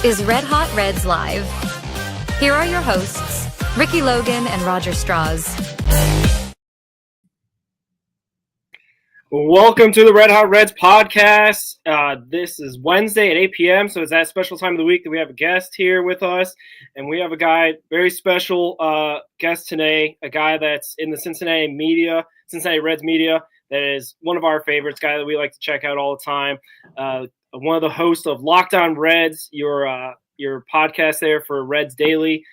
is Red Hot Reds Live. Here are your hosts, Ricky Logan and Roger Strauss. Welcome to the Red Hot Reds podcast. This is Wednesday at 8 p.m., so it's that special time of the week that we have a guest here with us. And we have a guy, very special guest today, a guy that's in the Cincinnati Reds media, that is one of our favorites, guy that we like to check out all the time. One of the hosts of Locked On Reds, your podcast there for Reds Daily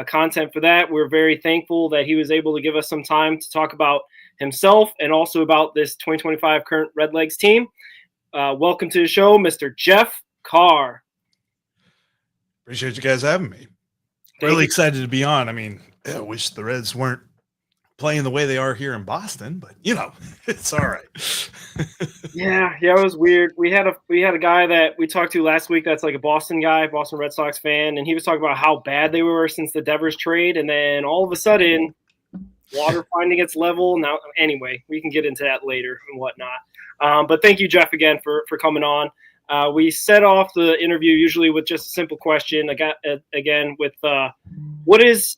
content for that. We're very thankful that he was able to give us some time to talk about himself and also about this 2025 current Redlegs team. Welcome to the show, Mr. Jeff Carr. Appreciate you guys having me. Really excited to be on. I mean, I wish the Reds weren't playing the way they are here in Boston, but it's all right. Yeah, it was weird. We had a guy that we talked to last week that's like a Boston guy, Boston Red Sox fan, and he was talking about how bad they were since the Devers trade, and then all of a sudden, water finding its level. Now, anyway, we can get into that later and whatnot. But thank you, Jeff, again for coming on. We set off the interview usually with just a simple question. Again, with what is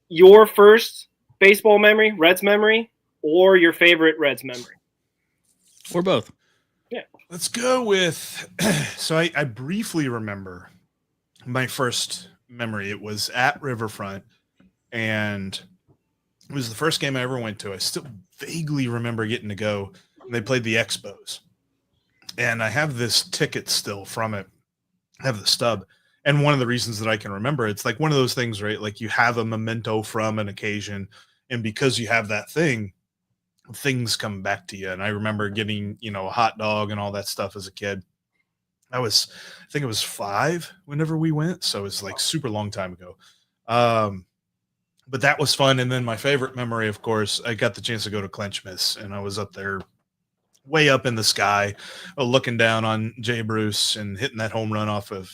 your first baseball memory, Reds memory, or your favorite Reds memory? Or both. Yeah. Let's go with so I briefly remember my first memory. It was at Riverfront, and it was the first game I ever went to. I still vaguely remember getting to go. They played the Expos, and I have this ticket still from it. I have the stub. And one of the reasons that I can remember, it's like one of those things, right? Like you have a memento from an occasion, and because you have that thing, things come back to you. And I remember getting, a hot dog and all that stuff as a kid. I think it was 5 whenever we went. So it was like super long time ago. But that was fun. And then my favorite memory, of course, I got the chance to go to Clenchmas, and I was up there way up in the sky, looking down on Jay Bruce and hitting that home run off of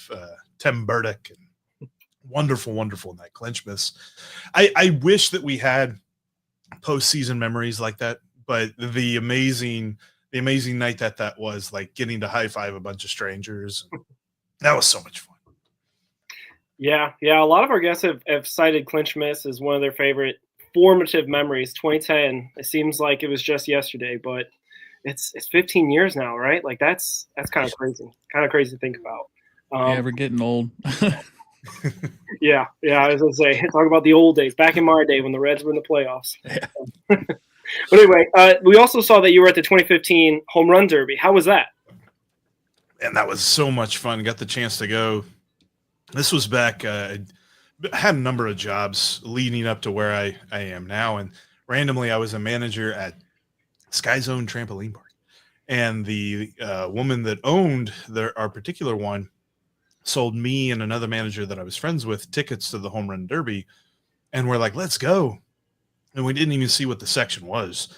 Tim Burdick. And wonderful night, Clenchmas. I wish that we had postseason memories like that, but the amazing night that was, like getting to high five a bunch of strangers. That was so much fun. Yeah. A lot of our guests have cited Clinchmas as one of their favorite formative memories. 2010. It seems like it was just yesterday, but it's 15 years now, right? Like that's kind of crazy. Kind of crazy to think about. Yeah, we're getting old. Yeah. I was gonna say, talk about the old days, back in my day when the Reds were in the playoffs. Yeah. But anyway, we also saw that you were at the 2015 Home Run Derby. How was that? And that was so much fun. Got the chance to go. This was back. I had a number of jobs leading up to where I am now, and randomly I was a manager at Sky Zone Trampoline Park, and the woman that owned our particular one sold me and another manager that I was friends with tickets to the Home Run Derby, and we're like, let's go. And we didn't even see what the section was.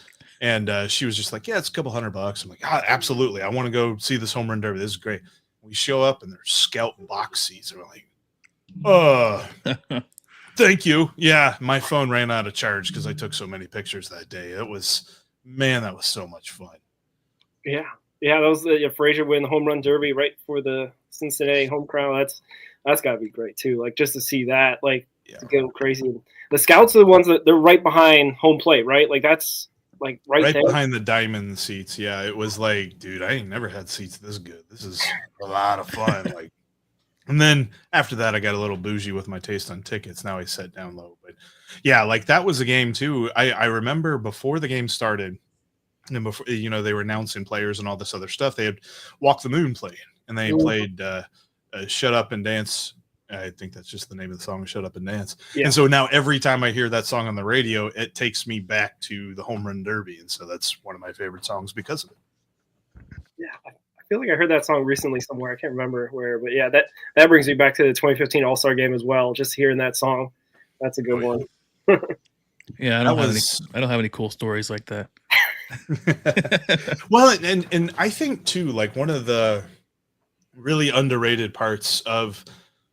And she was just like, yeah, it's a couple $100. I'm like, absolutely. I want to go see this Home Run Derby. This is great. We show up and there's scout box seats. And we're like, thank you. Yeah, my phone ran out of charge because I took so many pictures that day. That was so much fun. Yeah, that was Frazier win the Home Run Derby right before the Cincinnati home crowd. That's got to be great too. Like just to see that, to go crazy. The scouts are the ones that they're right behind home plate, right? Like that's like right there. Behind the diamond seats. Yeah, it was like, dude, I ain't never had seats this good. This is a lot of fun. And then after that, I got a little bougie with my taste on tickets. Now I sat down low, but yeah, that was a game too. I remember before the game started, and before they were announcing players and all this other stuff, they had Walk the Moon playing, and they played Shut Up and Dance. I think that's just the name of the song, Shut Up and Dance. Yeah. And so now every time I hear that song on the radio, it takes me back to the Home Run Derby. And so that's one of my favorite songs because of it. Yeah, I feel like I heard that song recently somewhere. I can't remember where, but yeah, that brings me back to the 2015 All-Star game as well. Just hearing that song, that's a good one. Yeah, I don't have any cool stories like that. Well, and I think too, like one of the really underrated parts of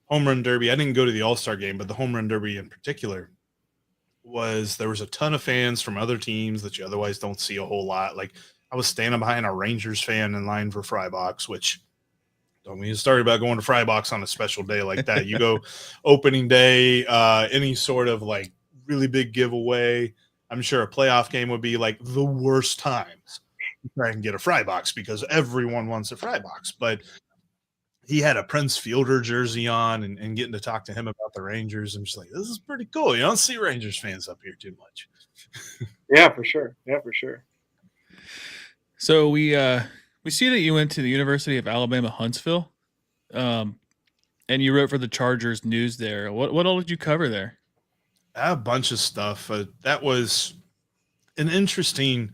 Home Run Derby, I didn't go to the All-Star game, but the Home Run Derby in particular, was there was a ton of fans from other teams that you otherwise don't see a whole lot. Like I was standing behind a Rangers fan in line for Frybox, which don't mean to start about going to Frybox on a special day like that. You go opening day, any sort of like really big giveaway. I'm sure a playoff game would be like the worst times to try and get a Frybox because everyone wants a Frybox. But he had a Prince Fielder jersey on and getting to talk to him about the Rangers. I'm just like, this is pretty cool. You don't see Rangers fans up here too much. Yeah, for sure. Yeah, for sure. So we see that you went to the University of Alabama, Huntsville, and you wrote for the Chargers News there. What all did you cover there? A bunch of stuff. That was an interesting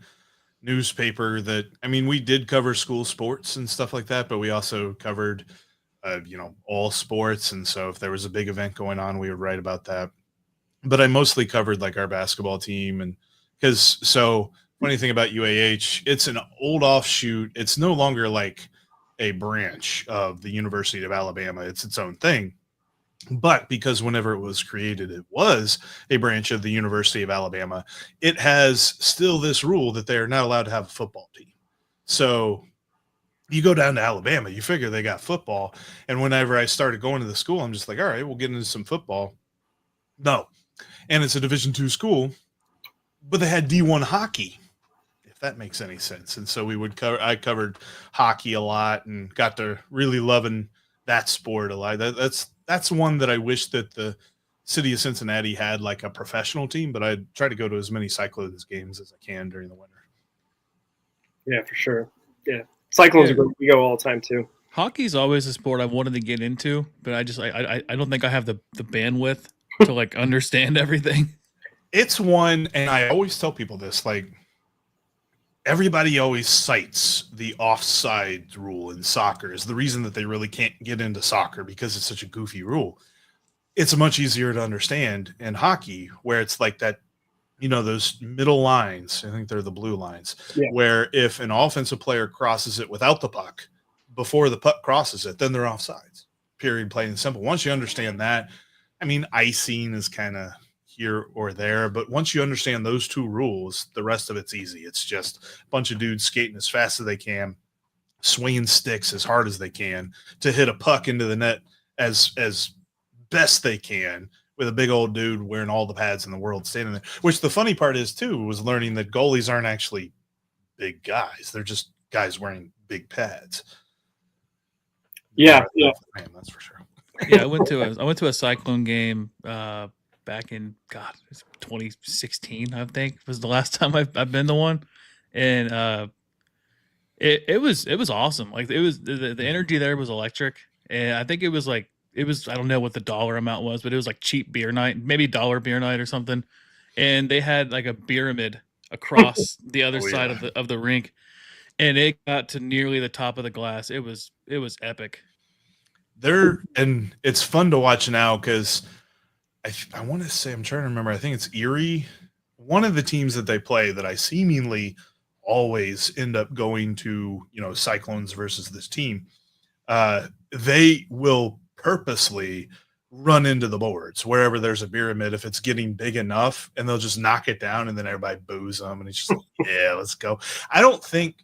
newspaper that, I mean, we did cover school sports and stuff like that, but we also covered, all sports. And so if there was a big event going on, we would write about that. But I mostly covered like our basketball team. And funny thing about UAH, it's an old offshoot. It's no longer like a branch of the University of Alabama. It's its own thing. But because whenever it was created, it was a branch of the University of Alabama, it has still this rule that they are not allowed to have a football team. So you go down to Alabama, you figure they got football. And whenever I started going to the school, I'm just like, all right, we'll get into some football. No. And it's a Division II school, but they had D1 hockey, if that makes any sense. And so I covered hockey a lot and got to really loving that sport a lot. That's one that I wish that the city of Cincinnati had like a professional team, but I try to go to as many Cyclones games as I can during the winter. Yeah, for sure. Yeah. Cyclones are great. We go all the time too. Hockey's always a sport I wanted to get into, but I don't think I have the bandwidth to like understand everything. It's one, and I always tell people this, like, everybody always cites the offside rule in soccer as the reason that they really can't get into soccer because it's such a goofy rule. It's much easier to understand in hockey where it's like that, those middle lines, I think they're the blue lines, where if an offensive player crosses it without the puck before the puck crosses it, then they're offsides. Period, plain and simple. Once you understand that, I mean, icing is kind of here or there, but once you understand those two rules, the rest of it's easy. It's just a bunch of dudes skating as fast as they can, swinging sticks as hard as they can to hit a puck into the net as best they can with a big old dude wearing all the pads in the world standing there. Which the funny part is too, was learning that goalies aren't actually big guys. They're just guys wearing big pads. Yeah. Man, that's for sure. Yeah, I went to a Cyclone game back in 2016, I think was the last time I've been to one, and it was awesome. Like it was the energy there was electric, and I think it was I don't know what the dollar amount was, but it was like cheap beer night, maybe $1 beer night or something, and they had like a pyramid across the other side of the rink, and it got to nearly the top of the glass. It was epic. And it's fun to watch now because I want to say, I'm trying to remember, I think it's Erie, one of the teams that they play that I seemingly always end up going to, Cyclones versus this team. They will purposely run into the boards wherever there's a pyramid if it's getting big enough, and they'll just knock it down and then everybody boos them. And it's just like, yeah, let's go. I don't think,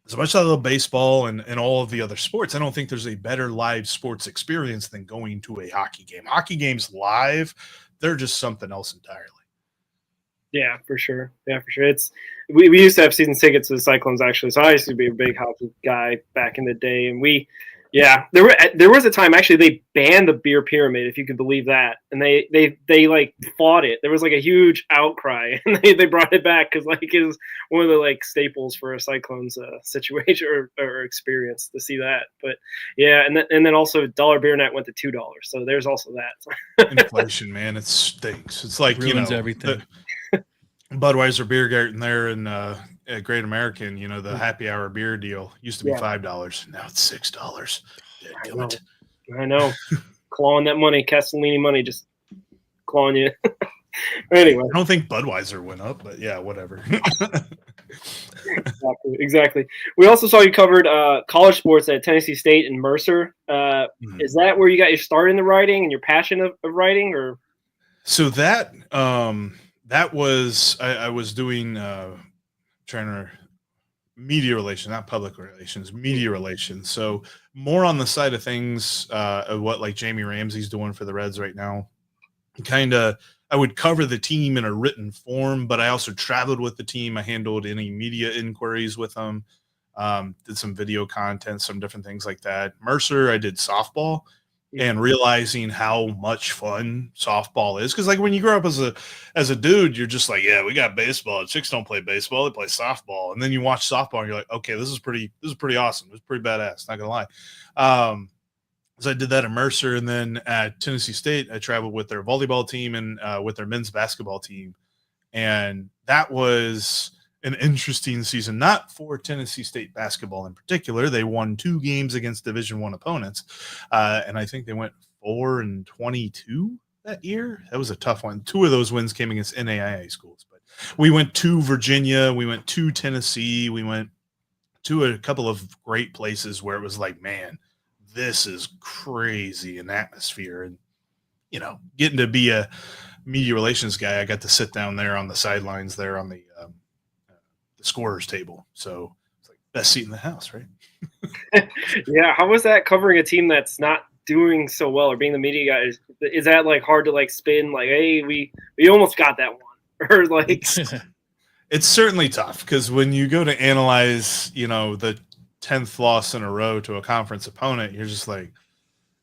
as much as I love baseball and all of the other sports, I don't think there's a better live sports experience than going to a hockey game. Hockey games live, they're just something else entirely. Yeah, for sure. We used to have season tickets to the Cyclones actually, so I used to be a big hockey guy back in the day, and there was a time actually they banned the beer pyramid, if you could believe that, and they like fought it. There was like a huge outcry, and they brought it back because like it was one of the like staples for a Cyclones situation or experience to see that. But yeah, and then also $1 beer night went to $2, so there's also that. Inflation, man, it stinks. It's like ruins everything. Budweiser beer garden there in at Great American, the happy hour beer deal used to be $5. Now it's $6. I know. Clawing that money, Castellini money, just clawing you. Anyway. I don't think Budweiser went up, but yeah, whatever. Exactly. We also saw you covered college sports at Tennessee State and Mercer. Is that where you got your start in the writing and your passion of writing, or? So that was I was doing trying to media relations, not public relations, media relations. So more on the side of things of what like Jamie Ramsey's doing for the Reds right now. Kind of, I would cover the team in a written form, but I also traveled with the team. I handled any media inquiries with them, did some video content, some different things like that. Mercer, I did softball, and realizing how much fun softball is. Because like when you grow up as a dude, you're just like, yeah, we got baseball. Chicks don't play baseball; they play softball. And then you watch softball, and you're like, okay, this is pretty awesome. It's pretty badass. Not gonna lie. So I did that at Mercer, and then at Tennessee State, I traveled with their volleyball team and with their men's basketball team, and that was an interesting season. Not for Tennessee State basketball in particular; they won 2 games against Division I opponents, and I think they went 4-22 that year. That was a tough one. 2 of those wins came against NAIA schools, but we went to Virginia, we went to Tennessee, we went to a couple of great places where it was like, man, this is crazy in atmosphere. And, you know, getting to be a media relations guy, I got to sit down there on the sidelines there on the scorer's table. So it's like best seat in the house, right? Yeah. How was that covering a team that's not doing so well, or being the media guy? Is that like hard to like spin like, hey, we almost got that one, or like it's certainly tough, because when you go to analyze, you know, the 10th loss in a row to a conference opponent, you're just like,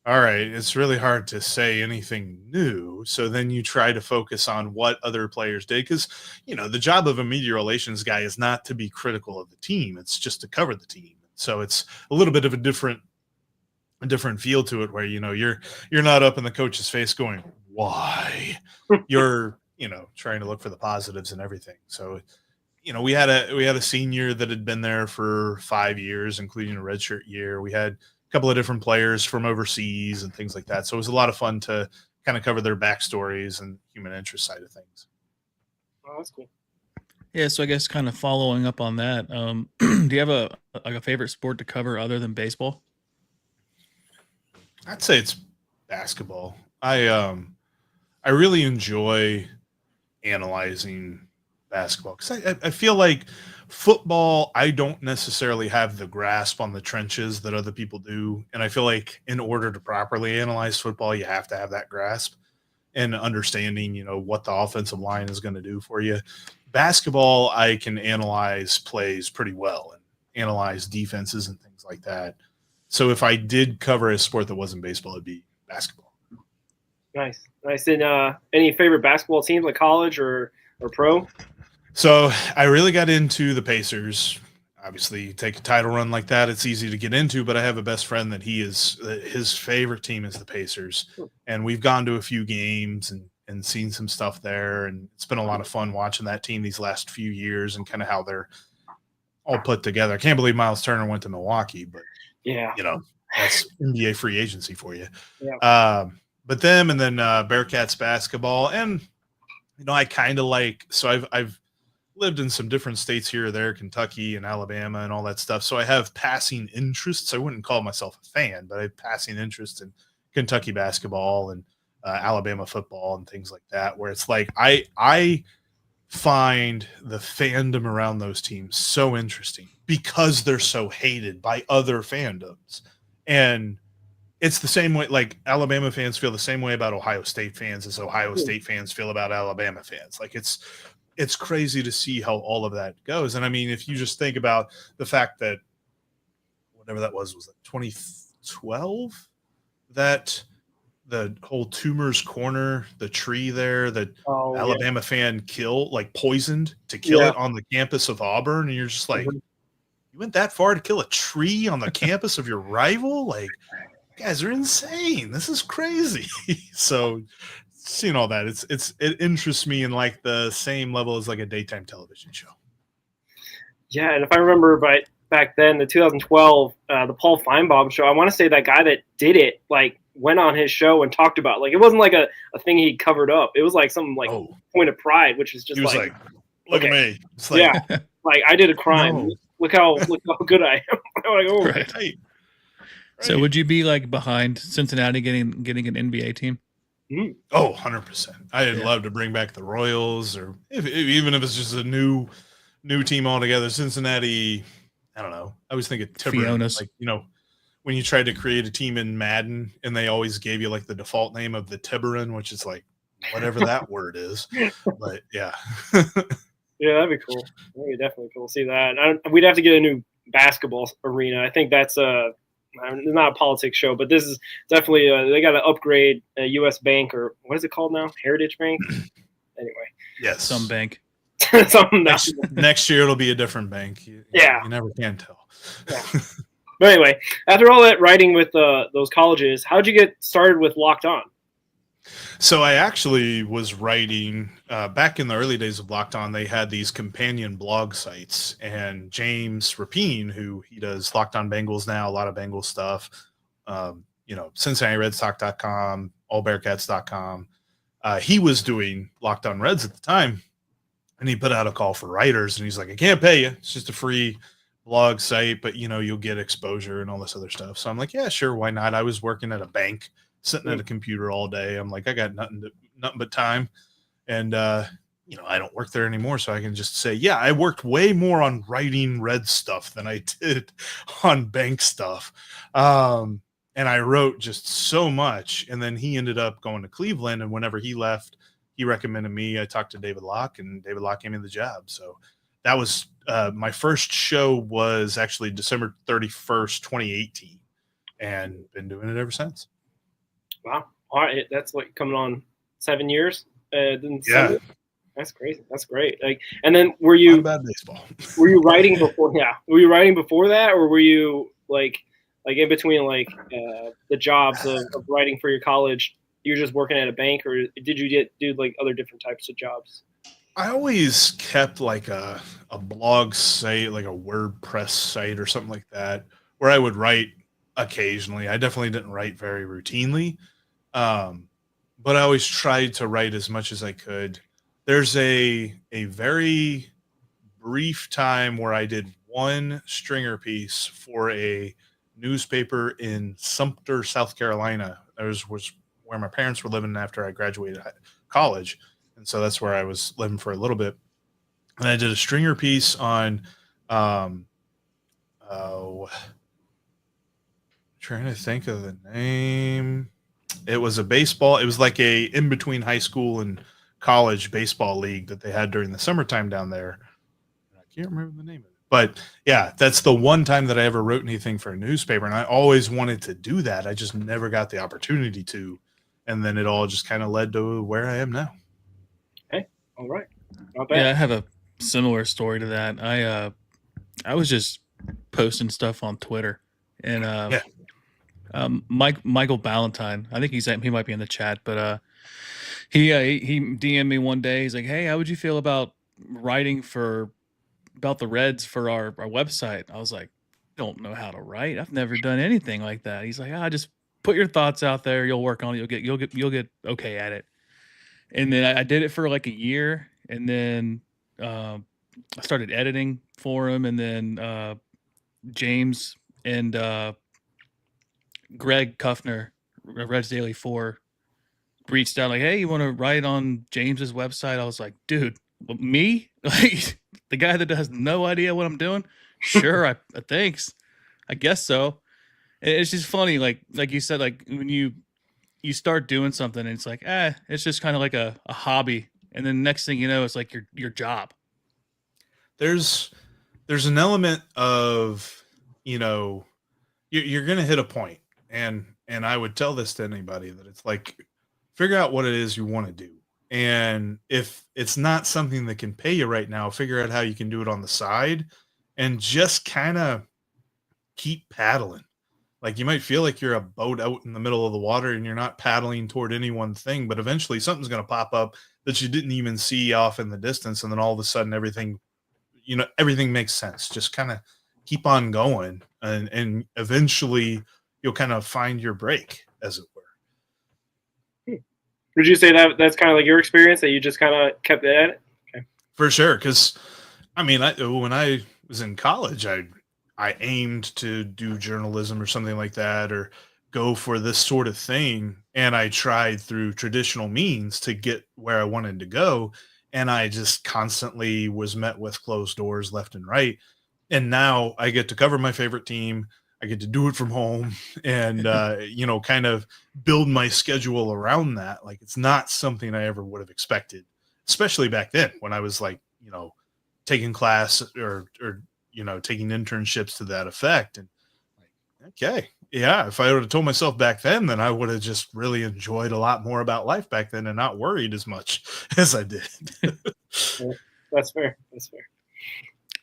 all right, it's really hard to say anything new. So then you try to focus on what other players did, because, you know, the job of a media relations guy is not to be critical of the team. It's just to cover the team. So it's a little bit of a different feel to it, where, you know, you're not up in the coach's face going, why? You're, you know, trying to look for the positives and everything. So, you know, we had a senior that had been there for 5 years, including a redshirt year. We had a couple of different players from overseas and things like that. So it was a lot of fun to kind of cover their backstories and human interest side of things. Oh, that's cool. Yeah, so I guess kind of following up on that, do you have a favorite sport to cover other than baseball? I'd say it's basketball. I really enjoy analyzing basketball, because I feel like football, I don't necessarily have the grasp on the trenches that other people do. And I feel like in order to properly analyze football, you have to have that grasp and understanding, you know, what the offensive line is going to do for you. Basketball, I can analyze plays pretty well and analyze defenses and things like that. So if I did cover a sport that wasn't baseball, it'd be basketball. Nice. And any favorite basketball teams, like college or pro? So I really got into the Pacers. Obviously, you take a title run like that, it's easy to get into, but I have a best friend that his favorite team is the Pacers. And we've gone to a few games and seen some stuff there. And it's been a lot of fun watching that team these last few years and kind of how they're all put together. I can't believe Miles Turner went to Milwaukee, but yeah, you know, that's NBA free agency for you. Yeah. But them, and then Bearcats basketball. And, you know, I kind of like, so I've lived in some different states here or there, Kentucky and Alabama and all that stuff. So I have passing interests. I wouldn't call myself a fan, but I have passing interest in Kentucky basketball and Alabama football and things like that, where it's like I find the fandom around those teams so interesting because they're so hated by other fandoms. And it's the same way, like Alabama fans feel the same way about Ohio State fans as Ohio State fans feel about Alabama fans. Like it's crazy to see how all of that goes. And I mean, if you just think about the fact that whatever that was like 2012, that the whole Tumors Corner, the tree there that Alabama fan poisoned to kill it on the campus of Auburn. And you're just like, you went that far to kill a tree on the campus of your rival? Like, you guys are insane. This is crazy. So seeing all that, it interests me in like the same level as like a daytime television show. Yeah, and if I remember back then, the 2012, the Paul Feinbaum show, I want to say that guy that did it like went on his show and talked about, like, it wasn't like a thing he covered up. It was like some like point of pride, which is just he was like look at me. It's like, yeah, like I did a crime. No. Look how good I am. I'm like, right. So would you be like behind Cincinnati getting an NBA team? Oh, 100%. I'd love to bring back the Royals, or even if it's just a new team altogether. Cincinnati, I don't know. I always think of Tiburon, Fiona's. like, when you tried to create a team in Madden and they always gave you like the default name of the Tiburon, which is like whatever that word is. But yeah. Yeah, that'd be cool. That'd be definitely cool to see that. We'd have to get a new basketball arena. I think that's not a politics show, but this is definitely they got to upgrade a U.S. Bank, or what is it called now? Heritage Bank. Anyway, Yes. Some bank. something next year it'll be a different bank. You never can tell. Yeah. But anyway, after all that writing with those colleges, how'd you get started with Locked On? So I actually was writing back in the early days of Locked On. They had these companion blog sites, and James Rapine, who he does Locked On Bengals now, a lot of Bengals stuff, CincinnatiRedStock.com, AllBearcats.com. He was doing Locked On Reds at the time, and he put out a call for writers, and he's like, I can't pay you. It's just a free blog site, but you'll get exposure and all this other stuff. So I'm like, yeah, sure, why not? I was working at a bank, sitting at a computer all day. I'm like, I got nothing but time, and I don't work there anymore, so I can just say, yeah, I worked way more on writing Red stuff than I did on bank stuff, and I wrote just so much. And then he ended up going to Cleveland, and whenever he left, he recommended me. I talked to David Locke, and David Locke gave me the job. So that was my first show was actually December 31st, 2018, and been doing it ever since. Wow. All right. That's like coming on 7 years. Yeah. That's crazy. That's great. Like, and then were you not bad baseball? Were you writing before? Yeah. Were you writing before that, or were you like in between the jobs of writing for your college? You were just working at a bank, or did you do like other different types of jobs? I always kept like a blog site, like a WordPress site or something like that, where I would write occasionally. I definitely didn't write very routinely, but I always tried to write as much as I could. There's a very brief time where I did one stringer piece for a newspaper in Sumter, South Carolina. That was where my parents were living after I graduated college. And so that's where I was living for a little bit. And I did a stringer piece on, trying to think of the name. It was a baseball. It was like a in between high school and college baseball league that they had during the summertime down there. I can't remember the name of it. But yeah, that's the one time that I ever wrote anything for a newspaper. And I always wanted to do that. I just never got the opportunity to. And then it all just kind of led to where I am now. Okay. All right. Not bad. Yeah, I have a similar story to that. I was just posting stuff on Twitter, and Michael Ballantyne, I think he might be in the chat, but he DM'd me one day. He's like, "Hey, how would you feel about writing about the Reds for our website?" I was like, "Don't know how to write. I've never done anything like that." He's like, just put your thoughts out there. You'll work on it. You'll get okay at it." And then I did it for like a year, and then I started editing for him, and then James and Greg Kuffner, Reds Daily 4, reached out like, "Hey, you want to write on James's website?" I was like, "Dude, me? Like the guy that has no idea what I'm doing? Sure, thanks. I guess so." And it's just funny, like you said, like when you start doing something and it's like, it's just kind of like a hobby. And then next thing you know, it's like your job. There's an element of, you're going to hit a point. And I would tell this to anybody that it's like, figure out what it is you want to do. And if it's not something that can pay you right now, figure out how you can do it on the side and just kind of keep paddling. Like you might feel like you're a boat out in the middle of the water and you're not paddling toward any one thing, but eventually something's going to pop up that you didn't even see off in the distance. And then all of a sudden everything makes sense. Just kind of keep on going and eventually you'll kind of find your break, as it were. Would you say that's kind of like your experience, that you just kind of kept at it? Okay. For sure. Cause when I was in college, I aimed to do journalism or something like that, or go for this sort of thing. And I tried through traditional means to get where I wanted to go. And I just constantly was met with closed doors left and right. And now I get to cover my favorite team. I get to do it from home and, kind of build my schedule around that. Like, it's not something I ever would have expected, especially back then when I was like, taking class or taking internships to that effect. And like, okay, yeah, if I would have told myself back then I would have just really enjoyed a lot more about life back then and not worried as much as I did. Yeah, that's fair. That's fair.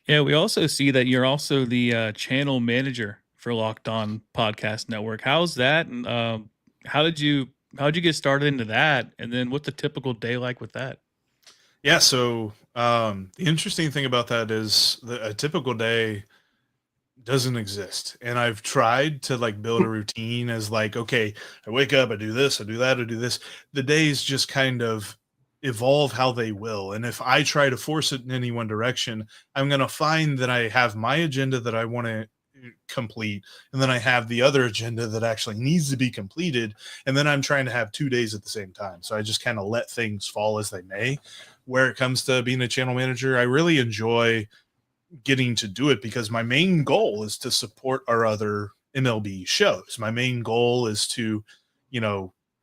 Yeah, we also see that you're also the channel manager for Locked On Podcast Network. How's that? And how did you get started into that? And then what's the typical day like with that? Yeah, so the interesting thing about that is a typical day doesn't exist. And I've tried to like build a routine as like, okay, I wake up, I do this, I do that, I do this. The days just kind of evolve how they will. And if I try to force it in any one direction, I'm going to find that I have my agenda that I want to complete. And then I have the other agenda that actually needs to be completed. And then I'm trying to have 2 days at the same time. So I just kind of let things fall as they may. Where it comes to being a channel manager, I really enjoy getting to do it because my main goal is to support our other MLB shows. My main goal is to,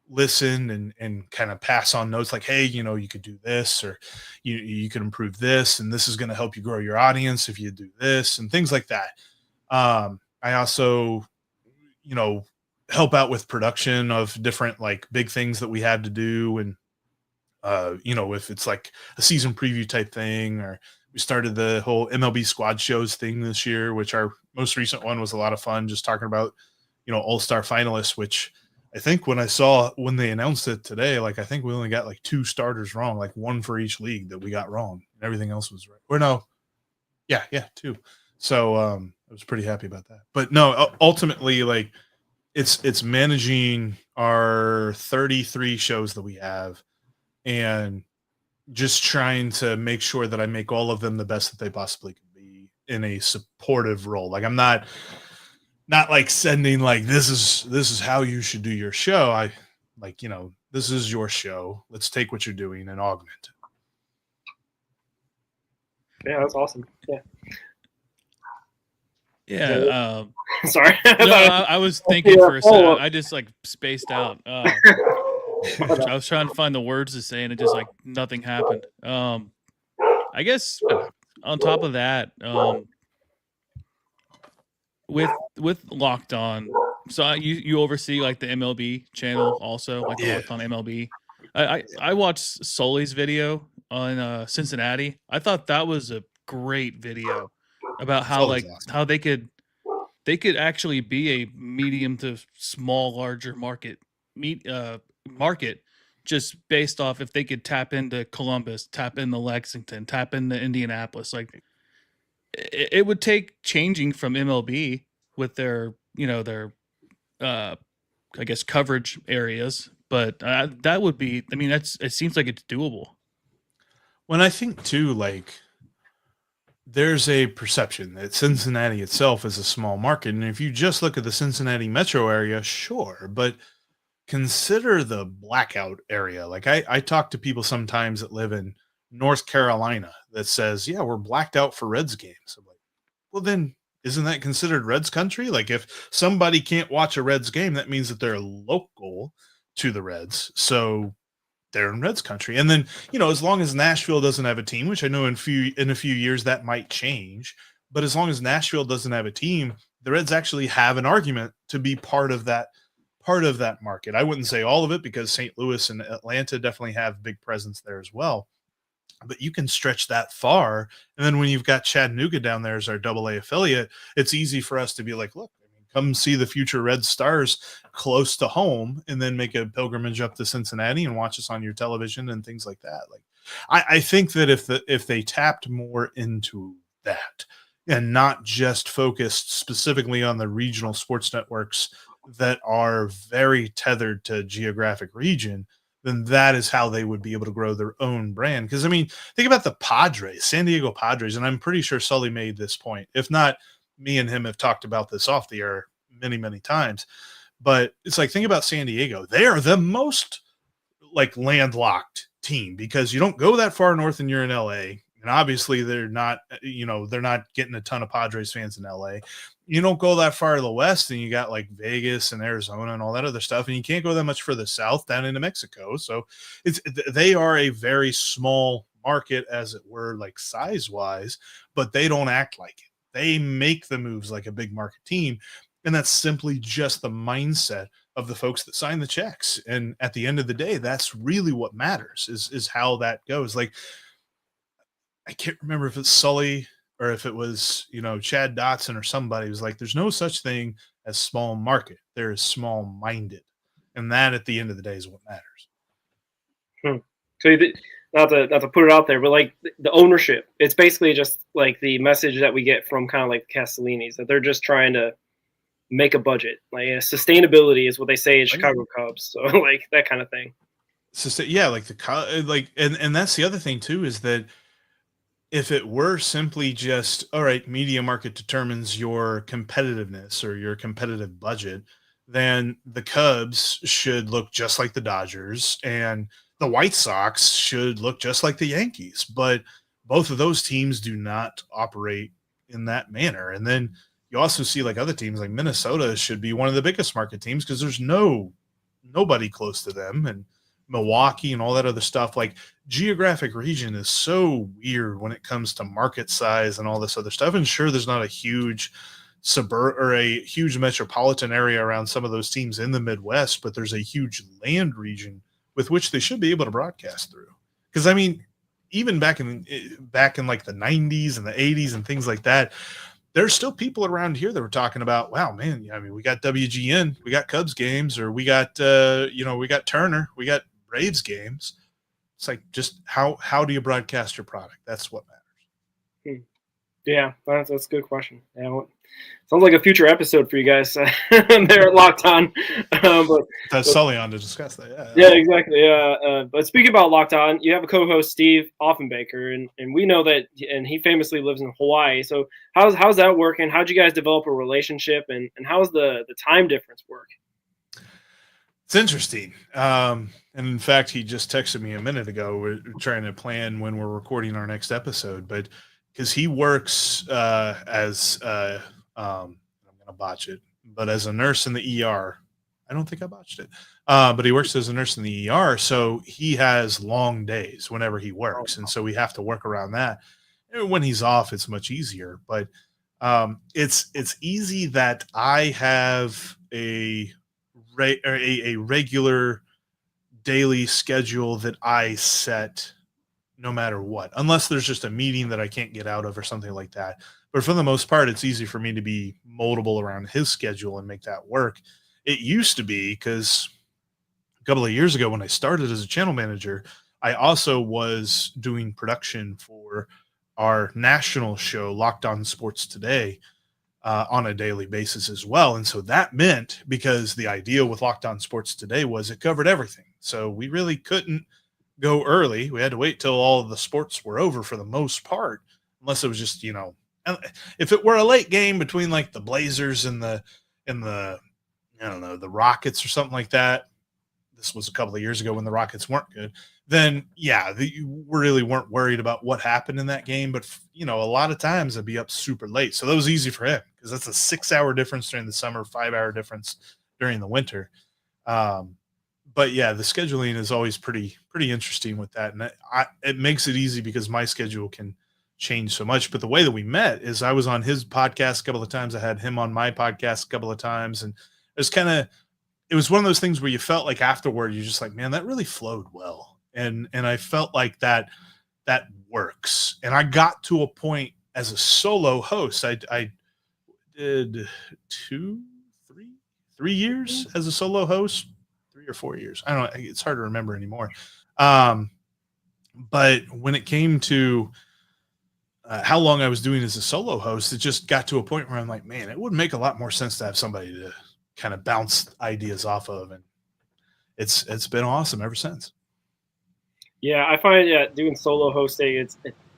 listen and kind of pass on notes like, hey, you could do this, or you could improve this, and this is going to help you grow your audience if you do this, and things like that. I also, help out with production of different like big things that we had to do. And, if it's like a season preview type thing, or we started the whole MLB squad shows thing this year, which our most recent one was a lot of fun, just talking about, all-star finalists, which I think when they announced it today, like, I think we only got like 2 starters wrong, like one for each league that we got wrong, and everything else was right. Or no. Yeah, 2. So, I was pretty happy about that. But no, ultimately, like, it's managing our 33 shows that we have and just trying to make sure that I make all of them the best that they possibly can be in a supportive role. Like, I'm not like sending like, this is how you should do your show. I like, this is your show. Let's take what you're doing and augment it. Yeah, that's awesome. Yeah. Yeah. Sorry. No, I was thinking for a second. I just like spaced out. I was trying to find the words to say, and it just like nothing happened. I guess on top of that, with Locked On, so you oversee like the MLB channel also, like the Locked On MLB. I watched Sully's video on Cincinnati. I thought that was a great video about how like awesome. How they could actually be a medium to small larger market just based off if they could tap into Columbus, tap into Lexington, tap into Indianapolis. Like it would take changing from MLB with their I guess coverage areas, but that would be, I mean, it seems like it's doable. When I think too, like, there's a perception that Cincinnati itself is a small market. And if you just look at the Cincinnati metro area, sure, but consider the blackout area. Like, I talk to people sometimes that live in North Carolina that says, yeah, we're blacked out for Reds games. I'm like, well, then isn't that considered Reds country? Like, if somebody can't watch a Reds game, that means that they're local to the Reds. So they're in Reds country. And then, as long as Nashville doesn't have a team, which I know in a few years that might change, but as long as Nashville doesn't have a team, the Reds actually have an argument to be part of that market. I wouldn't say all of it, because St. Louis and Atlanta definitely have big presence there as well. But you can stretch that far. And then when you've got Chattanooga down there as our AA affiliate, it's easy for us to be like, look, come see the future Red Stars close to home, and then make a pilgrimage up to Cincinnati and watch us on your television and things like that. Like, I think that if they tapped more into that and not just focused specifically on the regional sports networks that are very tethered to geographic region, then that is how they would be able to grow their own brand. Because, I mean, think about the Padres, San Diego Padres, and I'm pretty sure Sully made this point. If not, me and him have talked about this off the air many, many times. But it's like, think about San Diego. They are the most like landlocked team, because you don't go that far north and you're in LA. And obviously they're not getting a ton of Padres fans in LA. You don't go that far to the west and you got like Vegas and Arizona and all that other stuff. And you can't go that much further south down into Mexico. So they are a very small market, as it were, like size wise, but they don't act like it. They make the moves like a big market team. And that's simply just the mindset of the folks that sign the checks. And at the end of the day, that's really what matters is how that goes. Like, I can't remember if it's Sully or if it was, Chad Dotson or somebody was like, there's no such thing as small market. There is small minded. And that at the end of the day is what matters. So not to put it out there, but like the ownership, it's basically just like the message that we get from kind of like Castellini's, that they're just trying to make a budget. Like sustainability is what they say in Chicago Cubs. So like that kind of thing. So yeah, like and that's the other thing too, is that if it were simply just, all right, media market determines your competitiveness or your competitive budget, then the Cubs should look just like the Dodgers and the White Sox should look just like the Yankees. But both of those teams do not operate in that manner. And then you also see like other teams like Minnesota should be one of the biggest market teams because there's nobody close to them, and Milwaukee and all that other stuff. Like geographic region is so weird when it comes to market size and all this other stuff. And sure, there's not a huge suburb or a huge metropolitan area around some of those teams in the Midwest, but there's a huge land region with which they should be able to broadcast through. Because I mean, even back in like the 90s and the 80s and things like that, there's still people around here that were talking about, wow, man, I mean, we got WGN, we got Cubs games, or we got we got Turner, we got Braves games. It's like, just how do you broadcast your product? That's what matters. Yeah, that's a good question. Yeah, well, sounds like a future episode for you guys there at Locked On. But that's Sully on to discuss that. Yeah, exactly. But speaking about Locked On, you have a co-host, Steve Offenbaker, and we know that, and he famously lives in Hawaii. So how's that working? How'd you guys develop a relationship, and how's the time difference work? It's interesting. And in fact, he just texted me a minute ago. We're trying to plan when we're recording our next episode, but because he works as I'm going to botch it, but as a nurse in the ER. I don't think I botched it. But he works as a nurse in the ER, so he has long days whenever he works, and so we have to work around that. And when he's off, it's much easier. But it's easy that I have a regular daily schedule that I set no matter what, unless there's just a meeting that I can't get out of or something like that. But for the most part, it's easy for me to be moldable around his schedule and make that work. It used to be, because a couple of years ago when I started as a channel manager, I also was doing production for our national show, Locked On Sports Today, on a daily basis as well. And so that meant, because the idea with Locked On Sports Today was it covered everything. So we really couldn't go early. We had to wait till all of the sports were over for the most part, unless it was just, if it were a late game between like the Blazers and the I don't know, the Rockets or something like that. This was a couple of years ago when the Rockets weren't good. Then, yeah, we really weren't worried about what happened in that game. But, a lot of times I'd be up super late. So that was easy for him because that's a 6-hour difference during the summer, 5-hour difference during the winter. But, yeah, the scheduling is always pretty interesting with that. And it makes it easy because my schedule can change so much. But the way that we met is I was on his podcast a couple of times. I had him on my podcast a couple of times. And it was one of those things where you felt like afterward, you're just like, man, that really flowed well. And I felt like that works. And I got to a point as a solo host. I did 3 years as a solo host, 3 or 4 years. I don't know. It's hard to remember anymore. But when it came to how long I was doing as a solo host, it just got to a point where I'm like, man, it would make a lot more sense to have somebody to kind of bounce ideas off of, and it's been awesome ever since. Yeah, I find doing solo hosting,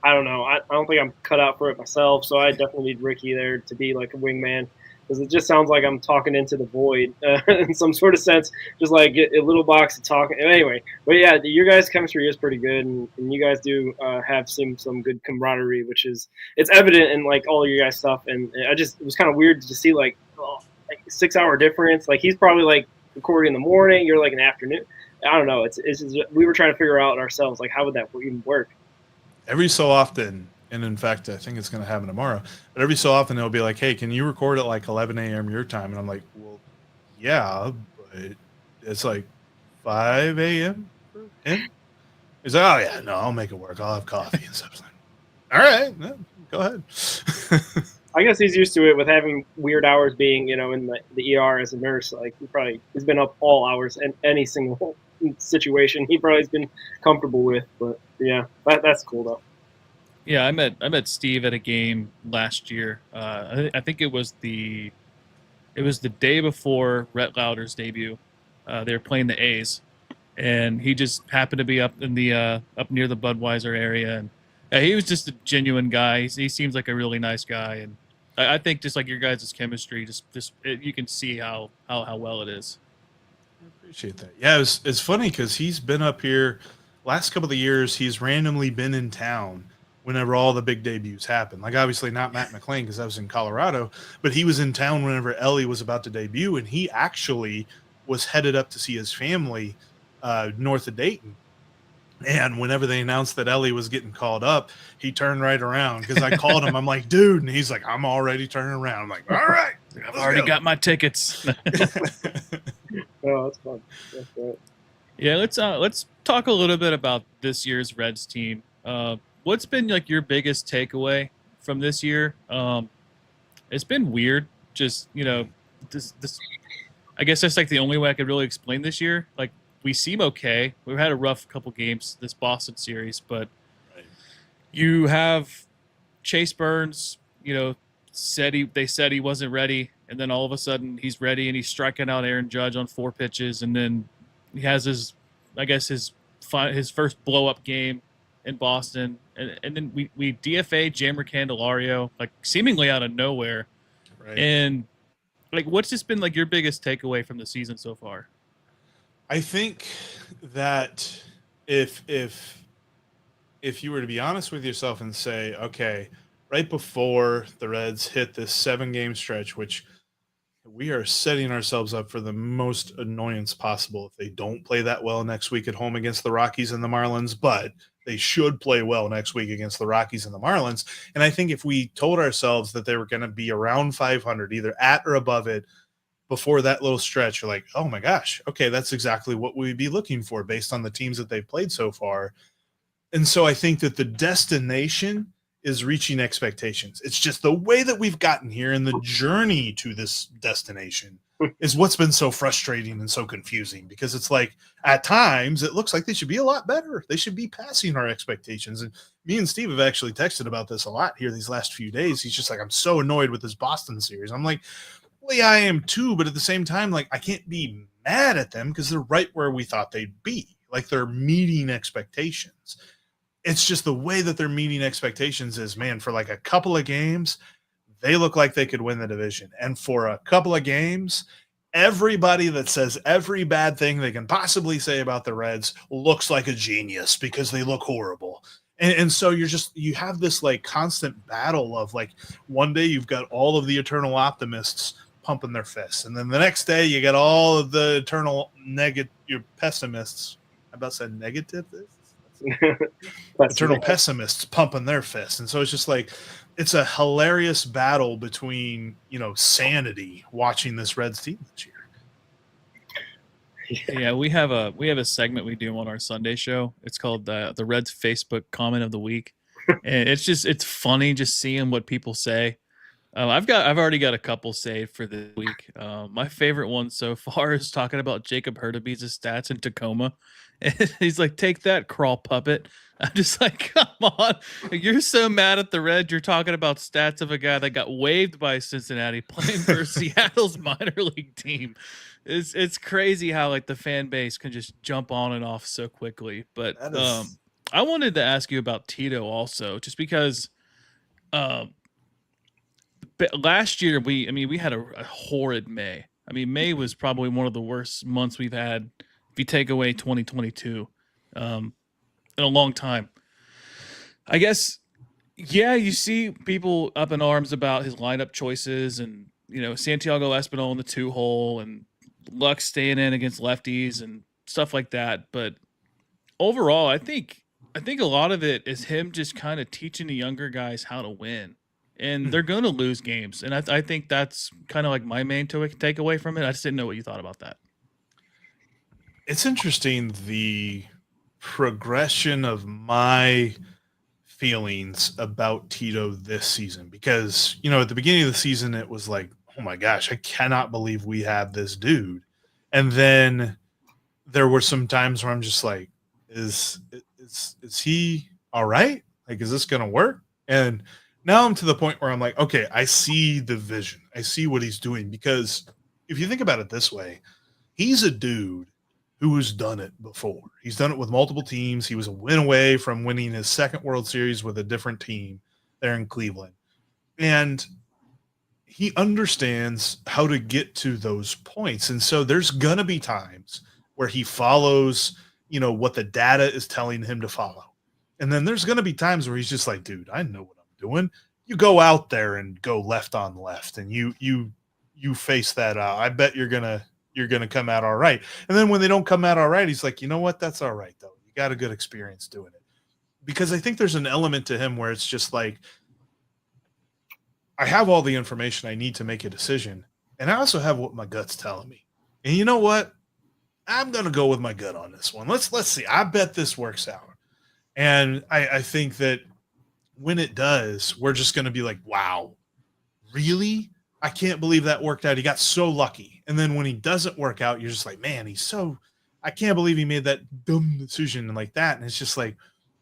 I don't know, I don't think I'm cut out for it myself, so I definitely need Ricky there to be like a wingman. because it just sounds like I'm talking into the void in some sort of sense, just like a little box of talking. Anyway, but yeah, your guys' chemistry is pretty good, and you guys do have some good camaraderie, which is it's evident in like all your guys' stuff. And it was kind of weird to see like 6 hour difference. Like he's probably like recording in the morning, you're like in the afternoon. I don't know. It's just, we were trying to figure out ourselves like how would that even work. Every so often, and in fact, I think it's going to happen tomorrow. But every so often, they'll be like, "Hey, can you record at like 11 a.m. your time?" And I'm like, "Well, yeah, but it's like 5 a.m. for him." He's like, "Oh yeah, no, I'll make it work. I'll have coffee and stuff." Like, all right, no, go ahead. I guess he's used to it with having weird hours being, in the ER as a nurse. Like he's been up all hours and any single situation he probably has been comfortable with. But yeah, that's cool though. Yeah, I met Steve at a game last year. I think it was the day before Rhett Lauder's debut. They were playing the A's, and he just happened to be up in the up near the Budweiser area, and he was just a genuine guy. He seems like a really nice guy, and I think just like your guys' chemistry, you can see how well it is. I appreciate that. Yeah, it's funny because he's been up here last couple of years. He's randomly been in town whenever all the big debuts happen. Like obviously not Matt McLean because I was in Colorado, but he was in town whenever Ellie was about to debut, and he actually was headed up to see his family north of Dayton. And whenever they announced that Ellie was getting called up, he turned right around because I called him. I'm like, dude, and he's like, I'm already turning around. I'm like, all right, I've already got my tickets. Oh, that's fun. That's great. Yeah, let's talk a little bit about this year's Reds team. What's been like your biggest takeaway from this year? It's been weird. Just this. I guess that's like the only way I could really explain this year. Like we seem okay. We've had a rough couple games this Boston series, but Right. you have Chase Burns. They said he wasn't ready, and then all of a sudden he's ready and he's striking out Aaron Judge on 4 pitches, and then he has his first blow up game in Boston, and then we DFA Jammer Candelario like seemingly out of nowhere, Right. and like what's just been like your biggest takeaway from the season so far? I think that if you were to be honest with yourself and say, okay, right before the Reds hit this 7-game stretch, which we are setting ourselves up for the most annoyance possible if they don't play that well next week at home against the Rockies and the Marlins, but they should play well next week against the Rockies and the Marlins. And I think if we told ourselves that they were going to be around 500, either at or above it, before that little stretch, you're like, oh my gosh, okay, that's exactly what we'd be looking for based on the teams that they've played so far. And so I think that the destination is reaching expectations. It's just the way that we've gotten here and the journey to this destination is what's been so frustrating and so confusing, because it's like at times it looks like they should be a lot better. They should be passing our expectations. And me and Steve have actually texted about this a lot here these last few days. He's just like, I'm so annoyed with this Boston series. I'm like, well, yeah, I am too. But at the same time, like I can't be mad at them because they're right where we thought they'd be. Like they're meeting expectations. It's just the way that they're meeting expectations is, man, for like a couple of games, they look like they could win the division. And for a couple of games, everybody that says every bad thing they can possibly say about the Reds looks like a genius because they look horrible. And so you have this like constant battle of like one day you've got all of the eternal optimists pumping their fists. And then the next day you get all of the eternal your pessimists. I about said negative. Eternal pessimists pumping their fists. And so it's just like it's a hilarious battle between sanity watching this Reds team this year. Yeah, we have a segment we do on our Sunday show. It's called the Reds Facebook Comment of the Week, and it's funny just seeing what people say. I've already got a couple saved for the week. My favorite one so far is talking about Jacob Hurtabe's stats in Tacoma. And he's like, take that, crawl puppet. I'm just like, come on. You're so mad at the Reds. You're talking about stats of a guy that got waived by Cincinnati playing for Seattle's minor league team. It's crazy how like the fan base can just jump on and off so quickly. But I wanted to ask you about Tito also, just because But last year we had a horrid May. I mean, May was probably one of the worst months we've had if you take away 2022 in a long time. I guess, yeah, you see people up in arms about his lineup choices and, Santiago Espinal in the 2-hole and Luck staying in against lefties and stuff like that. But overall, I think a lot of it is him just kind of teaching the younger guys how to win. And they're going to lose games. And I think that's kind of like my main takeaway from it. I just didn't know what you thought about that. It's interesting, the progression of my feelings about Tito this season, because, at the beginning of the season, it was like, oh my gosh, I cannot believe we have this dude. And then there were some times where I'm just like, is he all right? Like, is this going to work? And now I'm to the point where I'm like, okay, I see the vision. I see what he's doing, because if you think about it this way, he's a dude who has done it before. He's done it with multiple teams. He was a win away from winning his second World Series with a different team there in Cleveland. And he understands how to get to those points. And so there's going to be times where he follows, what the data is telling him to follow. And then there's going to be times where he's just like, dude, I know what I'm doing. You go out there and go left on left, and you face that. I bet you're going to come out all right. And then when they don't come out all right, he's like, you know what? That's all right, though. You got a good experience doing it. Because I think there's an element to him where it's just like, I have all the information I need to make a decision, and I also have what my gut's telling me. And you know what? I'm going to go with my gut on this one. Let's see. I bet this works out. And I think that when it does, we're just going to be like, wow, really? I can't believe that worked out. He got so lucky. And then when he doesn't work out, you're just like, man, I can't believe he made that dumb decision like that. And it's just like,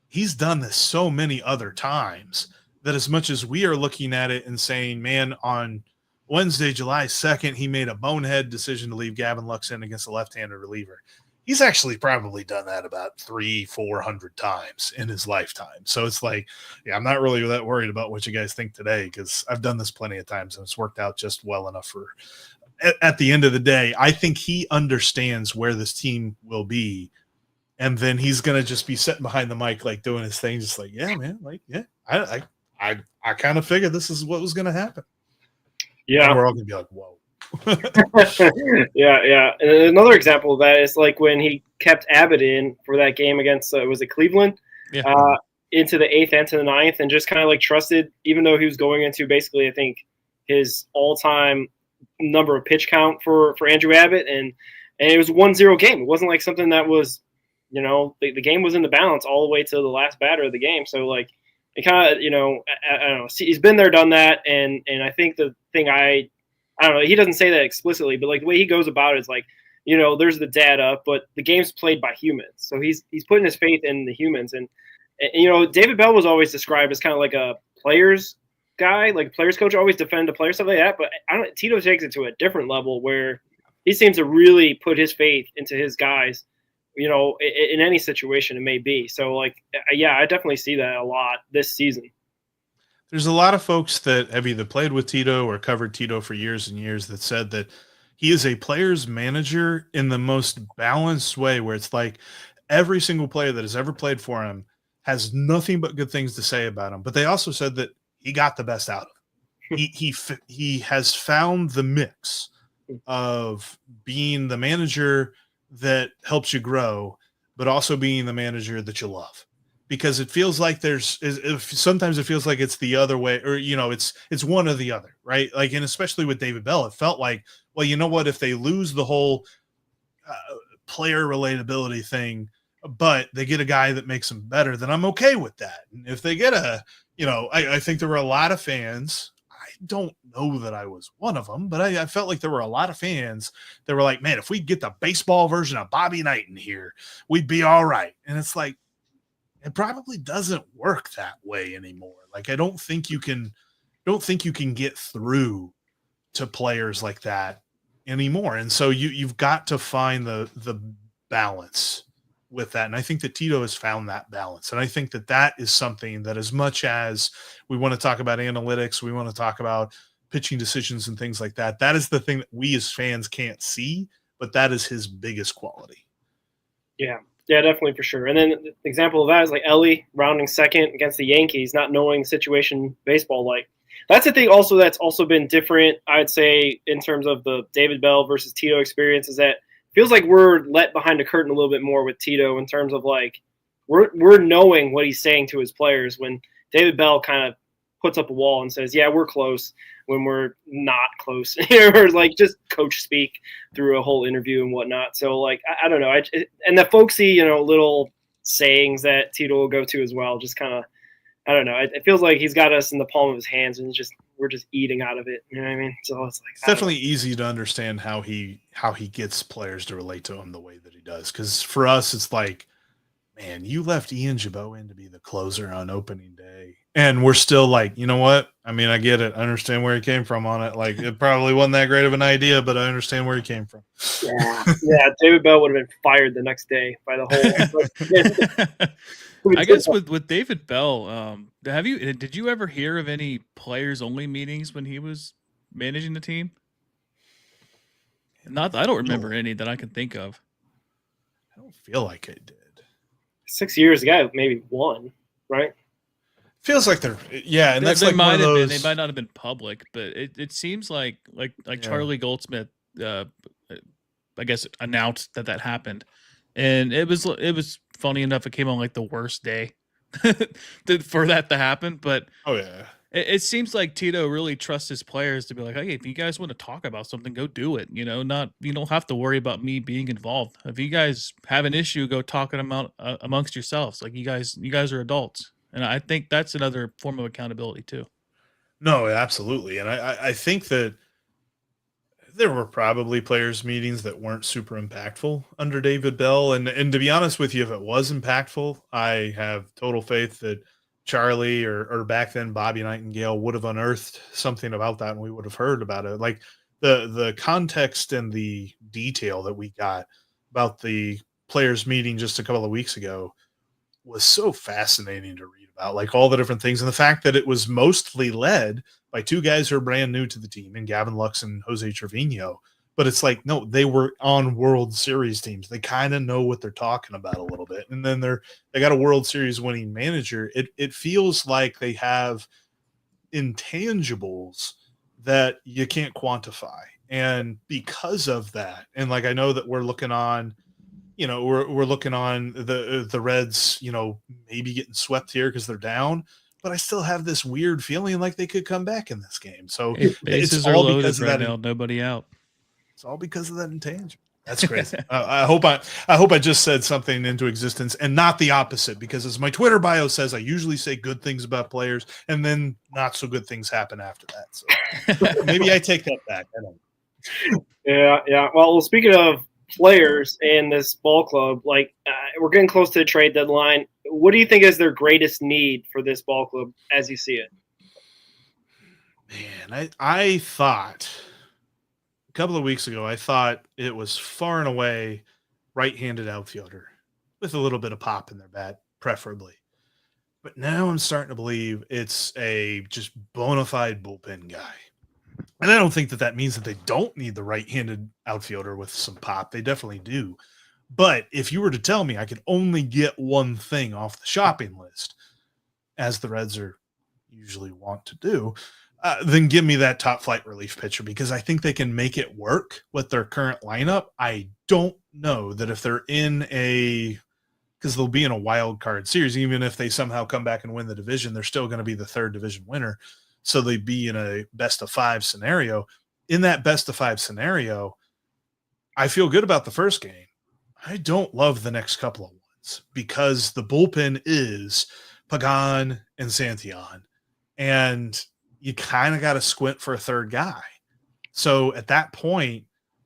he's done this so many other times that as much as we are looking at it and saying, man, on Wednesday, July 2nd, he made a bonehead decision to leave Gavin Lux in against a left-handed reliever. He's actually probably done that about 300-400 times in his lifetime. So it's like, yeah, I'm not really that worried about what you guys think today, because I've done this plenty of times and it's worked out just well enough for at the end of the day. I think he understands where this team will be. And then he's going to just be sitting behind the mic, like doing his thing. Just like, yeah, man, like, yeah, I kind of figured this is what was going to happen. Yeah. And we're all going to be like, whoa. Yeah. And another example of that is like when he kept Abbott in for that game against, was it Cleveland? Yeah. Into the 8th and to the 9th, and just kind of like trusted, even though he was going into basically, I think, his all-time number of pitch count for Andrew Abbott. And it was a 1-0 game. It wasn't like something that was, the game was in the balance all the way to the last batter of the game. So like, it kind of, I don't know. He's been there, done that, and I think the thing I don't know. He doesn't say that explicitly, but like the way he goes about it is like, there's the data, but the game's played by humans. So he's putting his faith in the humans, and David Bell was always described as kind of like a players guy, like players coach, always defend the players, stuff like that. But Tito takes it to a different level where he seems to really put his faith into his guys. In any situation it may be. So like, yeah, I definitely see that a lot this season. There's a lot of folks that have either played with Tito or covered Tito for years and years that said that he is a player's manager in the most balanced way, where it's like every single player that has ever played for him has nothing but good things to say about him. But they also said that he got the best out of him. He has found the mix of being the manager that helps you grow, but also being the manager that you love, because it feels like sometimes it feels like it's the other way, or, it's one or the other, right? Like, and especially with David Bell, it felt like, well, you know what, if they lose the whole player relatability thing, but they get a guy that makes them better, then I'm okay with that. And if they get I think there were a lot of fans, I don't know that I was one of them, but I felt like there were a lot of fans that were like, man, if we get the baseball version of Bobby Knight in here, we'd be all right. And it's like, it probably doesn't work that way anymore. Like, I don't think you can get through to players like that anymore. And so you've got to find the balance with that. And I think that Tito has found that balance. And I think that is something that, as much as we want to talk about analytics, we want to talk about pitching decisions and things like that. That is the thing that we as fans can't see, but that is his biggest quality. Yeah, definitely for sure. And then the example of that is like Ellie rounding second against the Yankees, not knowing the situation baseball like. That's the thing also that's also been different, I'd say, in terms of the David Bell versus Tito experience, is that it feels like we're let behind the curtain a little bit more with Tito in terms of like we're knowing what he's saying to his players, when David Bell kind of puts up a wall and says, yeah, we're close, when we're not close, or like just coach speak through a whole interview and whatnot. So like, I don't know. And the folksy, little sayings that Tito will go to as well, just kind of, I don't know. It feels like he's got us in the palm of his hands, and we're just eating out of it. You know what I mean? So it's like, it's definitely easy to understand how he gets players to relate to him the way that he does. Because for us, it's like, man, you left Ian Jabot in to be the closer on opening day, and we're still like, you know what? I mean, I get it. I understand where he came from on it. Like, it probably wasn't that great of an idea, but I understand where he came from. Yeah. David Bell would have been fired the next day by the whole. I guess with David Bell, did you ever hear of any players only meetings when he was managing the team? I don't remember any that I can think of. I don't feel like I did. 6 years ago, maybe one, right? Feels like they're and that's they like might one of have those. been. They might not have been public, but it seems like Charlie Goldsmith, I guess, announced that happened, and it was funny enough. It came on like the worst day for that to happen, but oh yeah. It seems like Tito really trusts his players to be like, hey, if you guys want to talk about something, go do it. You don't have to worry about me being involved. If you guys have an issue, go talk it about amongst yourselves. Like you guys are adults, and I think that's another form of accountability too. No, absolutely, and I think that there were probably players meetings that weren't super impactful under David Bell, and to be honest with you, if it was impactful, I have total faith that Charlie or back then Bobby Nightingale would have unearthed something about that, and we would have heard about it. Like the context and the detail that we got about the players meeting just a couple of weeks ago was so fascinating to read about, like all the different things, and the fact that it was mostly led by two guys who are brand new to the team, and Gavin Lux and Jose Trevino. But it's like, no, they were on World Series teams. They kind of know what they're talking about a little bit. And then they got a World Series winning manager. It feels like they have intangibles that you can't quantify. And because of that, and like I know that we're looking on, we're looking on the Reds, maybe getting swept here because they're down. But I still have this weird feeling like they could come back in this game. So bases are loaded because right now, nobody out. It's all because of that intangible. That's crazy. I hope I just said something into existence and not the opposite, because as my Twitter bio says, I usually say good things about players and then not so good things happen after that. So maybe I take that back. I don't know. Yeah. Well, speaking of players in this ball club, like we're getting close to the trade deadline. What do you think is their greatest need for this ball club as you see it? Man, I thought a couple of weeks ago, I thought it was far and away right-handed outfielder with a little bit of pop in their bat, preferably. But now I'm starting to believe it's a just bona fide bullpen guy. And I don't think that means that they don't need the right-handed outfielder with some pop. They definitely do. But if you were to tell me I could only get one thing off the shopping list, as the Reds are usually want to do, then give me that top flight relief pitcher, because I think they can make it work with their current lineup. I don't know that if they're because they'll be in a wild card series, even if they somehow come back and win the division, they're still going to be the third division winner. So they'd be in a best of five scenario. In that best of five scenario, I feel good about the first game. I don't love the next couple of ones because the bullpen is Pagan and Santillan, and you kind of got to squint for a third guy. So at that point,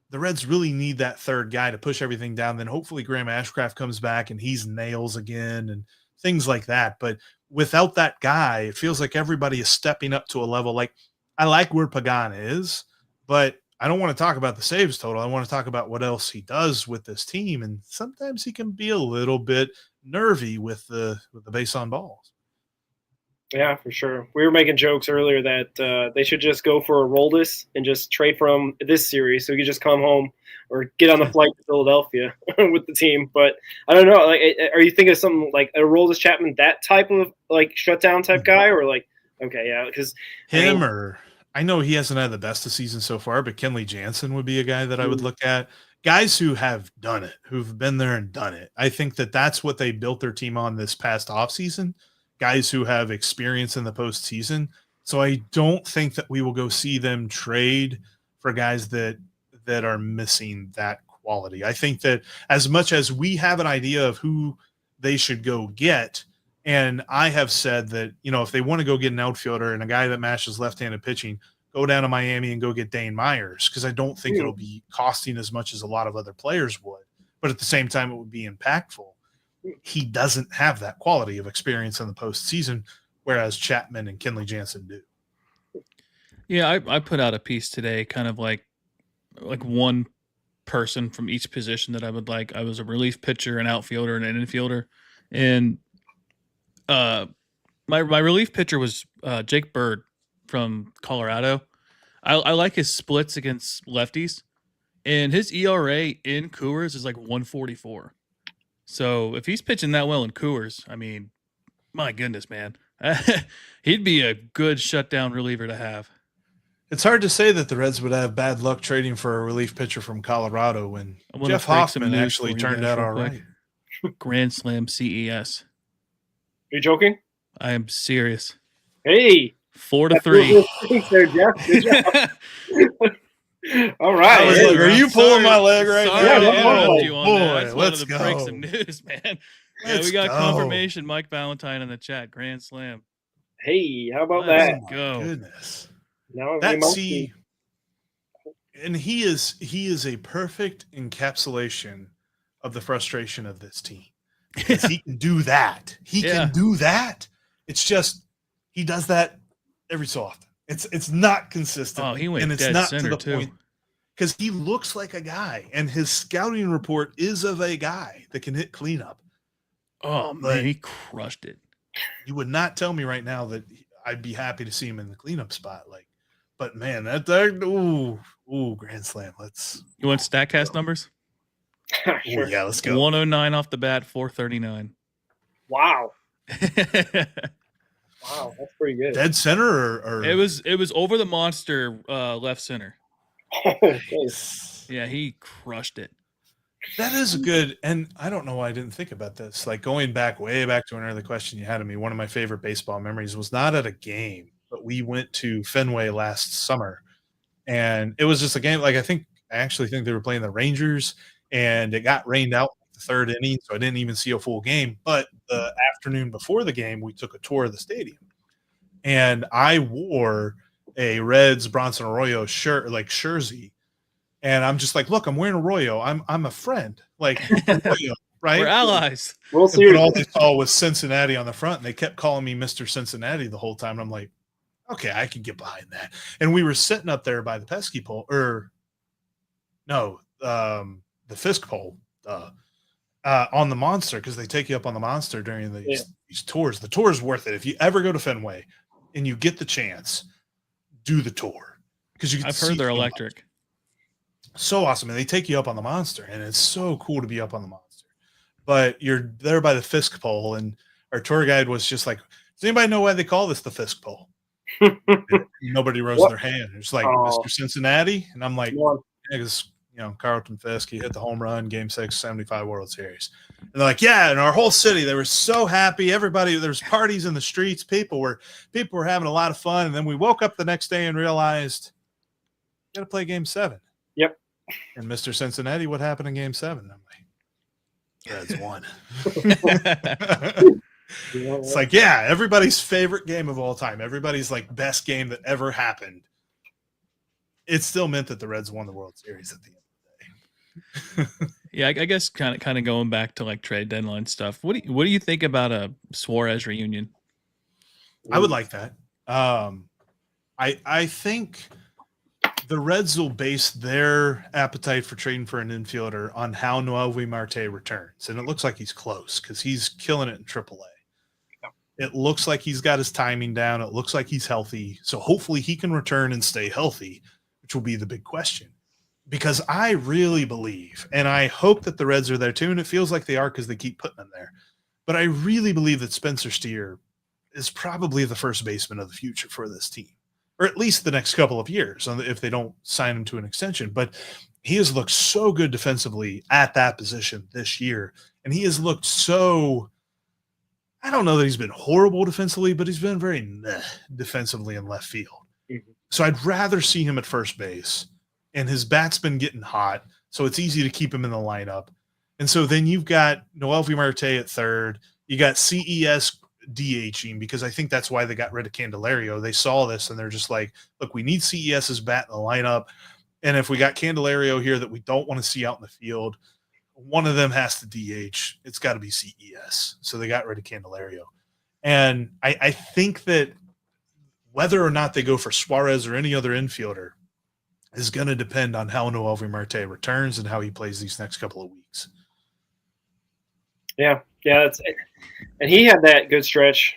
the Reds really need that third guy to push everything down. Then hopefully Graham Ashcraft comes back and he's nails again and things like that. But without that guy, it feels like everybody is stepping up to a level. Like, I like where Pagan is, but I don't want to talk about the saves total. I want to talk about what else he does with this team. And sometimes he can be a little bit nervy with the base on balls. Yeah, for sure. We were making jokes earlier that they should just go for a Roldis and just trade for him this series, so he could just come home or get on the flight to Philadelphia with the team. But I don't know. Like, are you thinking of something like a Roldis Chapman, that type of like shutdown type guy, or like okay, yeah, because Or I know he hasn't had the best of season so far, but Kenley Jansen would be a guy that I would look at. Guys who have done it, who've been there and done it. I think that that's what they built their team on this past offseason. Guys who have experience in the postseason. So I don't think that we will go see them trade for guys that are missing that quality. I think that as much as we have an idea of who they should go get, and I have said that, if they want to go get an outfielder and a guy that matches left-handed pitching, go down to Miami and go get Dane Myers, because I don't think it'll be costing as much as a lot of other players would. But at the same time, it would be impactful. He doesn't have that quality of experience in the postseason, whereas Chapman and Kenley Jansen do. Yeah, I put out a piece today, kind of like one person from each position that I would like. I was a relief pitcher, an outfielder, and an infielder, and my relief pitcher was Jake Bird from Colorado. I like his splits against lefties, and his ERA in Coors is like 144. So if he's pitching that well in Coors, I mean, my goodness, man, he'd be a good shutdown reliever to have. It's hard to say that the Reds would have bad luck trading for a relief pitcher from Colorado when Jeff Hoffman actually turned out all right. Grand Slam CES. Are you joking? I am serious. Hey, 4-3. there, Jeff. Good job. All right. Like, are you pulling my leg right now? Sorry to Yeah, interrupt you on that. I just let's wanted to go. break some news, man. Yeah, we got confirmation. Mike Valentine in the chat. Grand Slam. Hey, how about Let's that? go. Goodness. Now and he is a perfect encapsulation of the frustration of this team. Because he can do that. He can do that. It's just he does that every so often. It's not consistent. Oh, he went and it's dead not center to the too. point because he looks like a guy, and his scouting report is of a guy that can hit cleanup. Oh man, he crushed it. You would not tell me right now that I'd be happy to see him in the cleanup spot. But man, grand slam. You want StatCast numbers? Sure. Yeah, let's go. 109 off the bat, 439. Wow. Wow, that's pretty good. Dead center or It was over the monster left center. Okay. Yeah, he crushed it. That is good, and I don't know why I didn't think about this. Like going way back to an early question you had of me, one of my favorite baseball memories was not at a game, but we went to Fenway last summer, and it was just a game. Like I actually think they were playing the Rangers, and it got rained out in the third inning, so I didn't even see a full game. But the afternoon before the game, we took a tour of the stadium, and I wore a Reds Bronson Arroyo shirt, like jersey. And I'm just like, look, I'm wearing Arroyo. I'm a friend. Like, Arroyo, right? We're allies. We'll see. But all they saw was Cincinnati on the front, and they kept calling me Mr. Cincinnati the whole time. And I'm like, okay, I can get behind that. And we were sitting up there by the pesky pole, the Fisk pole on the Monster, because they take you up on the Monster during these tours. The tour is worth it. If you ever go to Fenway and you get the chance, do the tour. Because you can I've heard they're electric. So awesome. And they take you up on the Monster, and it's so cool to be up on the Monster. But you're there by the Fisk pole, and our tour guide was just like, does anybody know why they call this the Fisk pole? Nobody rose their hand. It's like, Mr. Cincinnati? And I'm like, because, Carlton Fisk, he hit the home run, Game 6, 75 World Series. And they're like, yeah, and our whole city, they were so happy. Everybody, there was parties in the streets. People were having a lot of fun. And then we woke up the next day and realized, got to play Game 7. Yep. And Mr. Cincinnati, what happened in Game 7? I'm like, Reds won. It's like, yeah, everybody's favorite game of all time. Everybody's like best game that ever happened. It still meant that the Reds won the World Series at the end of the day. Yeah, I guess kind of going back to like trade deadline stuff. What do you think about a Suarez reunion? I would like that. I think the Reds will base their appetite for trading for an infielder on how Noelvi Marte returns. And it looks like he's close because he's killing it in AAA. It looks like he's got his timing down. It looks like he's healthy. So hopefully he can return and stay healthy, which will be the big question. Because I really believe, and I hope that the Reds are there too, and it feels like they are because they keep putting them there. But I really believe that Spencer Steer is probably the first baseman of the future for this team, or at least the next couple of years, if they don't sign him to an extension. But he has looked so good defensively at that position this year, and he has looked so – I don't know that he's been horrible defensively, but he's been very meh defensively in left field. Mm-hmm. So I'd rather see him at first base. And his bat's been getting hot, so it's easy to keep him in the lineup. And so then you've got Noelvi Marte at third. You got CES DHing, because I think that's why they got rid of Candelario. They saw this, and they're just like, look, we need CES's bat in the lineup. And if we got Candelario here that we don't want to see out in the field, one of them has to DH. It's got to be CES. So they got rid of Candelario. And I think that whether or not they go for Suarez or any other infielder is going to depend on how Noelvi Marte returns and how he plays these next couple of weeks. Yeah, that's it. And he had that good stretch,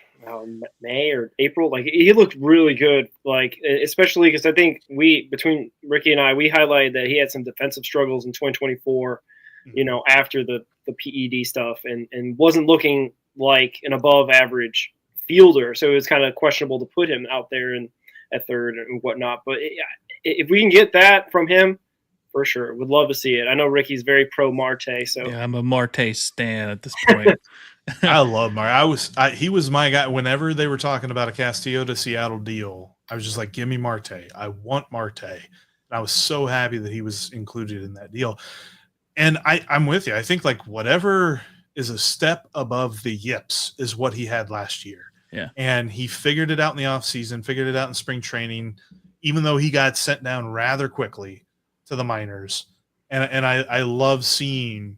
May or April. Like, he looked really good. Like, especially because I think between Ricky and I, we highlighted that he had some defensive struggles in 2024. Mm-hmm. After the PED stuff, and wasn't looking like an above average fielder. So it was kind of questionable to put him out there at third and whatnot. But if we can get that from him, for sure, would love to see it. I know Ricky's very pro Marte, so yeah, I'm a Marte stan at this point. I love Marte. He was my guy. Whenever they were talking about a Castillo to Seattle deal, I was just like, give me Marte. I want Marte. And I was so happy that he was included in that deal. And I'm with you. I think like whatever is a step above the yips is what he had last year. Yeah. And he figured it out in the offseason, figured it out in spring training, even though he got sent down rather quickly to the minors. And I love seeing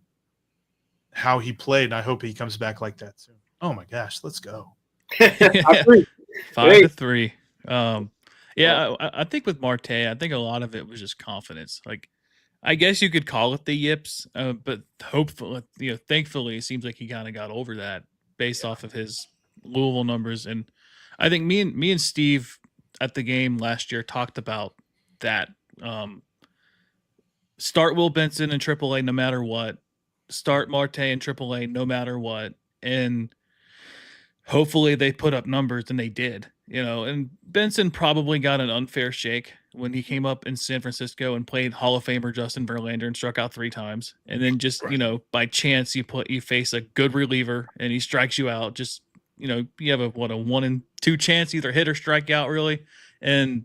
how he played, and I hope he comes back like that soon. Oh my gosh, let's go. 5-3. I think with Marte, I think a lot of it was just confidence. Like, I guess you could call it the yips, but hopefully, thankfully, it seems like he kind of got over that based off of his Louisville numbers. And I think me and Steve at the game last year talked about that. Start Will Benson in AAA no matter what. Start Marte in AAA no matter what. And hopefully they put up numbers, and they did. And Benson probably got an unfair shake when he came up in San Francisco and played Hall of Famer Justin Verlander and struck out 3 times. And then just, by chance you face a good reliever and he strikes you out. Just, you have a 1 in 2 chance, either hit or strike out, really. And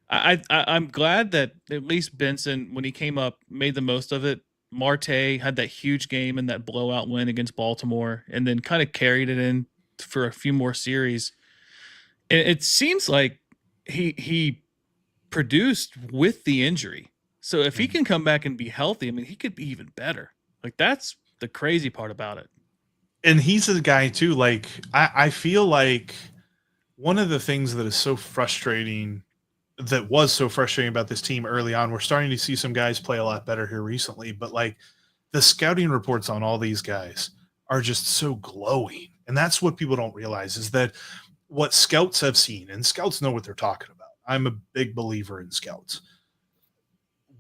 I'm glad that at least Benson, when he came up, made the most of it. Marte had that huge game and that blowout win against Baltimore, and then kind of carried it in for a few more series. It seems like he produced with the injury. So if he can come back and be healthy, I mean, he could be even better. Like, that's the crazy part about it. And he's a guy too. Like, I feel like one of the things that is so frustrating, that was so frustrating about this team early on, we're starting to see some guys play a lot better here recently, but like the scouting reports on all these guys are just so glowing. And that's what people don't realize, is that what scouts have seen, and scouts know what they're talking about. I'm a big believer in scouts.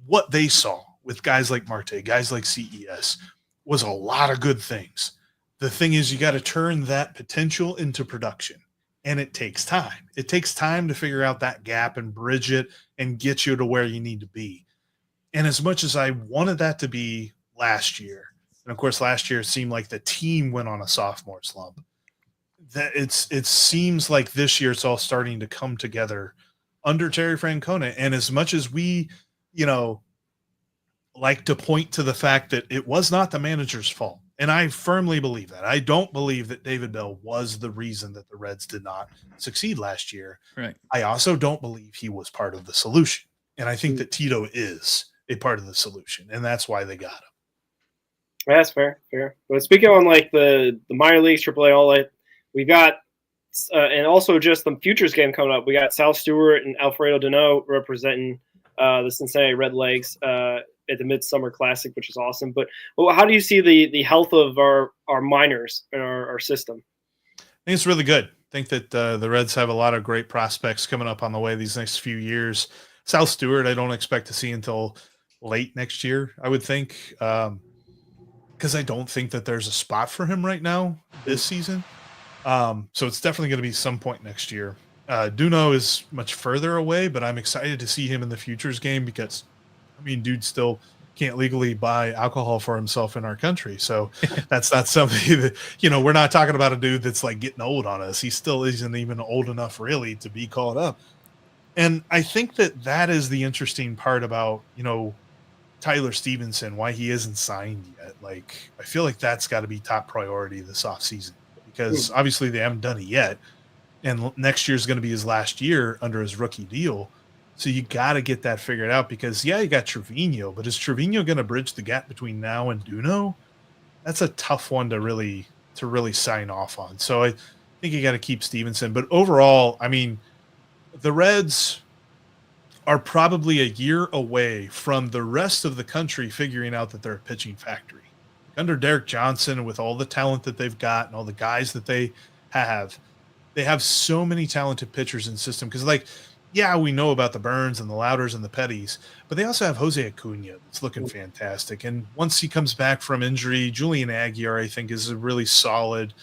What they saw with guys like Marte, guys like CES, was a lot of good things. The thing is, you got to turn that potential into production, and it takes time. It takes time to figure out that gap and bridge it and get you to where you need to be. And as much as I wanted that to be last year, and of course last year it seemed like the team went on a sophomore slump, that it seems like this year it's all starting to come together under Terry Francona. And as much as we, like to point to the fact that it was not the manager's fault, and I firmly believe that. I don't believe that David Bell was the reason that the Reds did not succeed last year. Right. I also don't believe he was part of the solution. And I think that Tito is a part of the solution, and that's why they got him. That's fair. But speaking on like the minor leagues, AAA, all that, we got, and also just the futures game coming up. We got Sal Stewart and Alfredo Dano representing the Cincinnati Redlegs at the Midsummer Classic, which is awesome. But how do you see the health of our minors and our system? think it's really good. I think that the Reds have a lot of great prospects coming up on the way these next few years. Sal Stewart, I don't expect to see until late next year, I would think, because I don't think that there's a spot for him right now this season. So it's definitely going to be some point next year. Duno is much further away, but I'm excited to see him in the futures game because, I mean, dude still can't legally buy alcohol for himself in our country. So that's not something that, we're not talking about a dude that's like getting old on us. He still isn't even old enough really to be called up. And I think that that is the interesting part about, Tyler Stevenson, why he isn't signed yet. Like, I feel like that's got to be top priority this offseason because obviously they haven't done it yet. And next year is going to be his last year under his rookie deal. So you got to get that figured out because, you got Trevino, but is Trevino going to bridge the gap between now and Duno? That's a tough one to really sign off on. So I think you got to keep Stevenson. But overall, I mean, the Reds are probably a year away from the rest of the country figuring out that they're a pitching factory. Under Derek Johnson, with all the talent that they've got and all the guys that they have so many talented pitchers in the system. Because, we know about the Burns and the Louders and the Petties, but they also have Jose Acuna that's looking fantastic. And once he comes back from injury, Julian Aguiar, I think, is a really solid,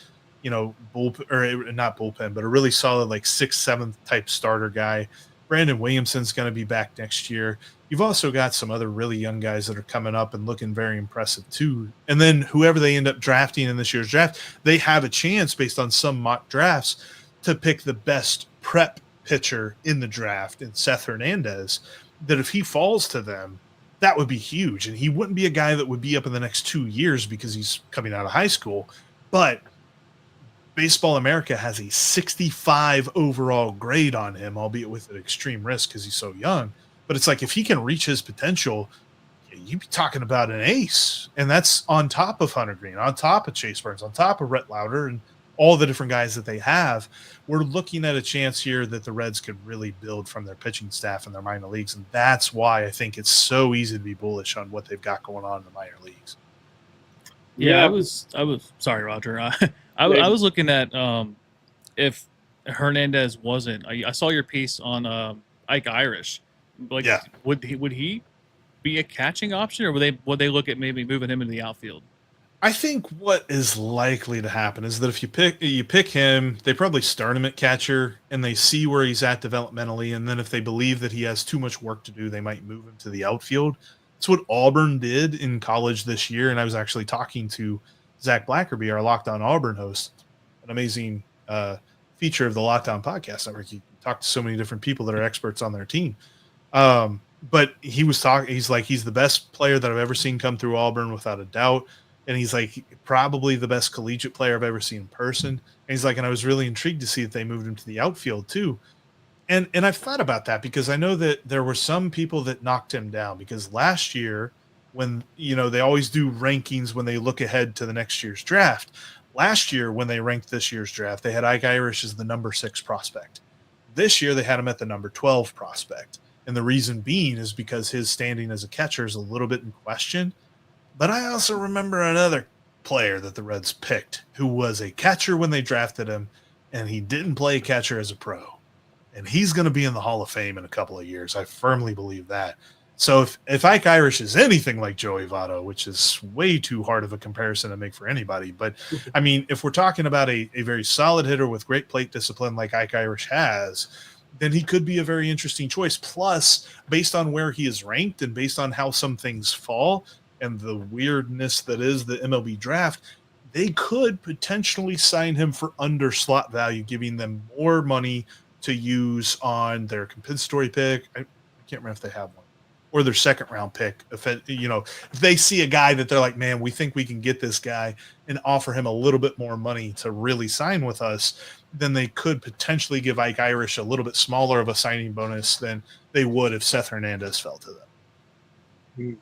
bullpen, or not bullpen, but a really solid, 6th, 7th type starter guy. Brandon Williamson's going to be back next year. You've also got some other really young guys that are coming up and looking very impressive too. And then whoever they end up drafting in this year's draft, they have a chance based on some mock drafts to pick the best prep pitcher in the draft in Seth Hernandez, that if he falls to them, that would be huge. And he wouldn't be a guy that would be up in the next 2 years because he's coming out of high school. But Baseball America has a 65 overall grade on him, albeit with an extreme risk because he's so young. But it's like if he can reach his potential, you'd be talking about an ace. And that's on top of Hunter Green, on top of Chase Burns, on top of Rhett Lauder and all the different guys that they have. We're looking at a chance here that the Reds could really build from their pitching staff in their minor leagues. And that's why I think it's so easy to be bullish on what they've got going on in the minor leagues. Yeah, I was sorry, Roger. I was looking at if Hernandez wasn't. I saw your piece on Ike Irish. Would he be a catching option, or would they look at maybe moving him into the outfield? I think what is likely to happen is that if you pick him, they probably start him at catcher and they see where he's at developmentally, and then if they believe that he has too much work to do, they might move him to the outfield. That's what Auburn did in college this year, and I was actually talking to Zach Blackerby, our Locked On Auburn host, an amazing feature of the Locked On Podcast Network. You talk to so many different people that are experts on their team. But he was talking, he's like, he's the best player that I've ever seen come through Auburn without a doubt. And he's like, probably the best collegiate player I've ever seen in person. And he's like, and I was really intrigued to see that they moved him to the outfield too. And I've thought about that because I know that there were some people that knocked him down because last year when, they always do rankings when they look ahead to the next year's draft. Last year, when they ranked this year's draft, they had Ike Irish as the number 6 prospect. This year, they had him at the number 12 prospect. And the reason being is because his standing as a catcher is a little bit in question. But I also remember another player that the Reds picked who was a catcher when they drafted him, and he didn't play catcher as a pro. And he's going to be in the Hall of Fame in a couple of years. I firmly believe that. So if Ike Irish is anything like Joey Votto, which is way too hard of a comparison to make for anybody, but I mean, if we're talking about a very solid hitter with great plate discipline like Ike Irish has, then he could be a very interesting choice. Plus, based on where he is ranked and based on how some things fall and the weirdness that is the MLB draft, they could potentially sign him for under slot value, giving them more money to use on their compensatory pick. I can't remember if they have one. Or their second round pick. If they see a guy that they're like, man, we think we can get this guy and offer him a little bit more money to really sign with us, then they could potentially give Ike Irish a little bit smaller of a signing bonus than they would if Seth Hernandez fell to them.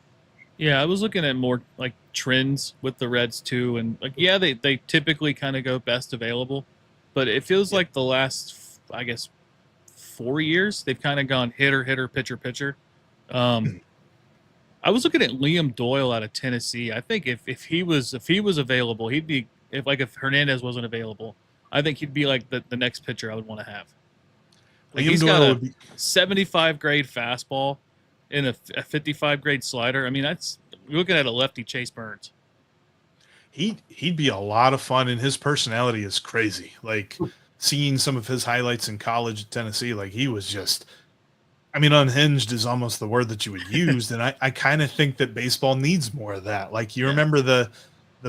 Yeah, I was looking at more like trends with the Reds too, and they typically kind of go best available, but it feels like the last, I guess, 4 years they've kind of gone hitter, pitcher. I was looking at Liam Doyle out of Tennessee. I think if he was available, he'd be if Hernandez wasn't available, I think he'd be like the next pitcher I would want to have. Like Liam he's Doyle got a would be 75 grade fastball and a 55 grade slider. I mean, that's you're looking at a lefty Chase Burns. he'd be a lot of fun, and his personality is crazy. Like seeing some of his highlights in college at Tennessee, like he was just, I mean, unhinged is almost the word that you would use, and I kind of think that baseball needs more of that. Like you remember the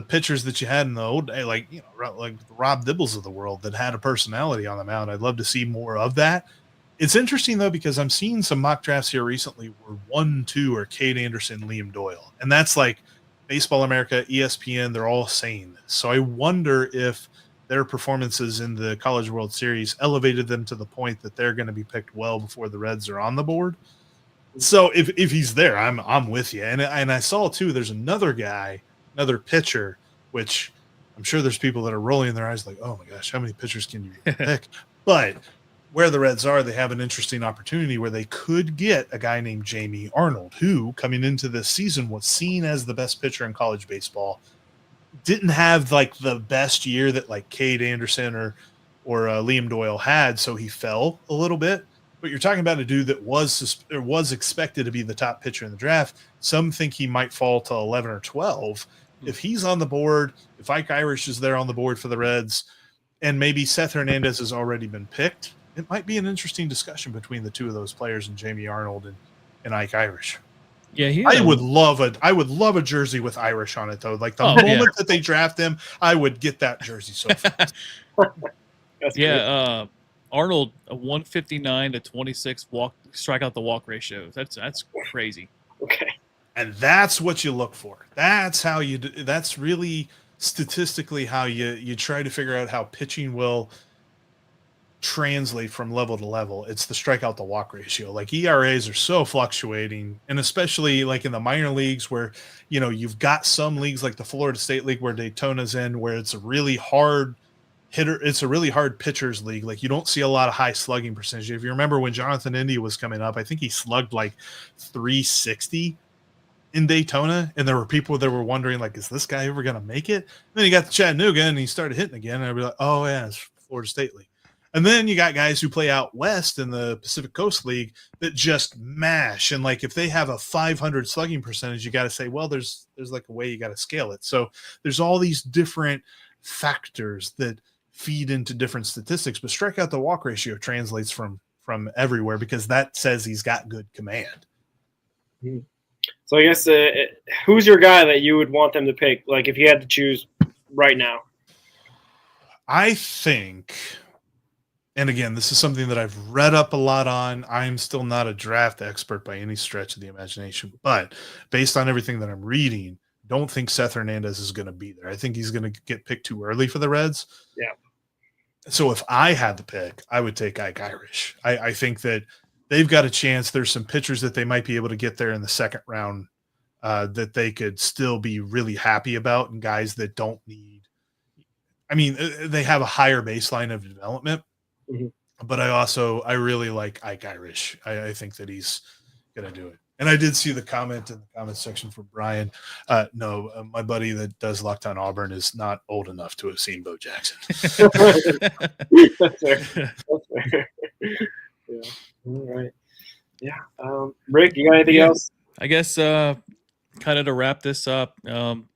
pitchers that you had in the old day, like like the Rob Dibbles of the world that had a personality on the mound. I'd love to see more of that. It's interesting though because I'm seeing some mock drafts here recently where 1-2 are Cade Anderson, Liam Doyle, and that's like Baseball America, ESPN. They're all saying this, so I wonder if their performances in the College World Series elevated them to the point that they're going to be picked well before the Reds are on the board. So if he's there, I'm with you. And I saw too, there's another guy, another pitcher, which I'm sure there's people that are rolling their eyes like, oh my gosh, how many pitchers can you pick? But where the Reds are, they have an interesting opportunity where they could get a guy named Jamie Arnold, who coming into this season was seen as the best pitcher in college baseball. Didn't have like the best year that like Cade Anderson or Liam Doyle had, so he fell a little bit. But you're talking about a dude that was expected to be the top pitcher in the draft. Some think he might fall to 11 or 12. If he's on the board, if Ike Irish is there on the board for the Reds, and maybe Seth Hernandez has already been picked, it might be an interesting discussion between the two of those players and Jamie Arnold and Ike Irish. Yeah, I would love a jersey with Irish on it though. Like the moment that they draft him, I would get that jersey so fast. Yeah, Arnold a 159 to 26 strikeout to walk ratio. That's crazy. Okay. And that's what you look for. That's how you do, that's really statistically how you try to figure out how pitching will translate from level to level. It's the strikeout to walk ratio. Like ERAs are so fluctuating, and especially like in the minor leagues where you've got some leagues like the Florida State League where Daytona's in, where it's a really hard hitter, it's a really hard pitchers league. Like you don't see a lot of high slugging percentage. If you remember when Jonathan India was coming up, I think he slugged like 360 in Daytona, and there were people that were wondering like, is this guy ever going to make it? And then he got to Chattanooga and he started hitting again, and I'd be like, oh yeah, it's Florida State League. And then you got guys who play out west in the Pacific Coast League that just mash. And like if they have a 500 slugging percentage, you got to say, well, there's like a way you got to scale it. So there's all these different factors that feed into different statistics, but strikeout to walk ratio translates from everywhere because that says he's got good command. So I guess who's your guy that you would want them to pick? Like if you had to choose right now. I think, and again, this is something that I've read up a lot on. I'm still not a draft expert by any stretch of the imagination, but based on everything that I'm reading, don't think Seth Hernandez is going to be there. I think he's going to get picked too early for the Reds. Yeah. So if I had the pick, I would take Ike Irish. I think that they've got a chance. There's some pitchers that they might be able to get there in the second round that they could still be really happy about, and guys that don't need – I mean, they have a higher baseline of development. Mm-hmm. But I really like Ike Irish. I think that he's going to do it. And I did see the comment in the comment section from Brian. No, my buddy that does Locked on Auburn is not old enough to have seen Bo Jackson. That's fair. That's fair. Yeah. All right. Yeah. Rick, you got anything else? I guess kind of to wrap this up, I'm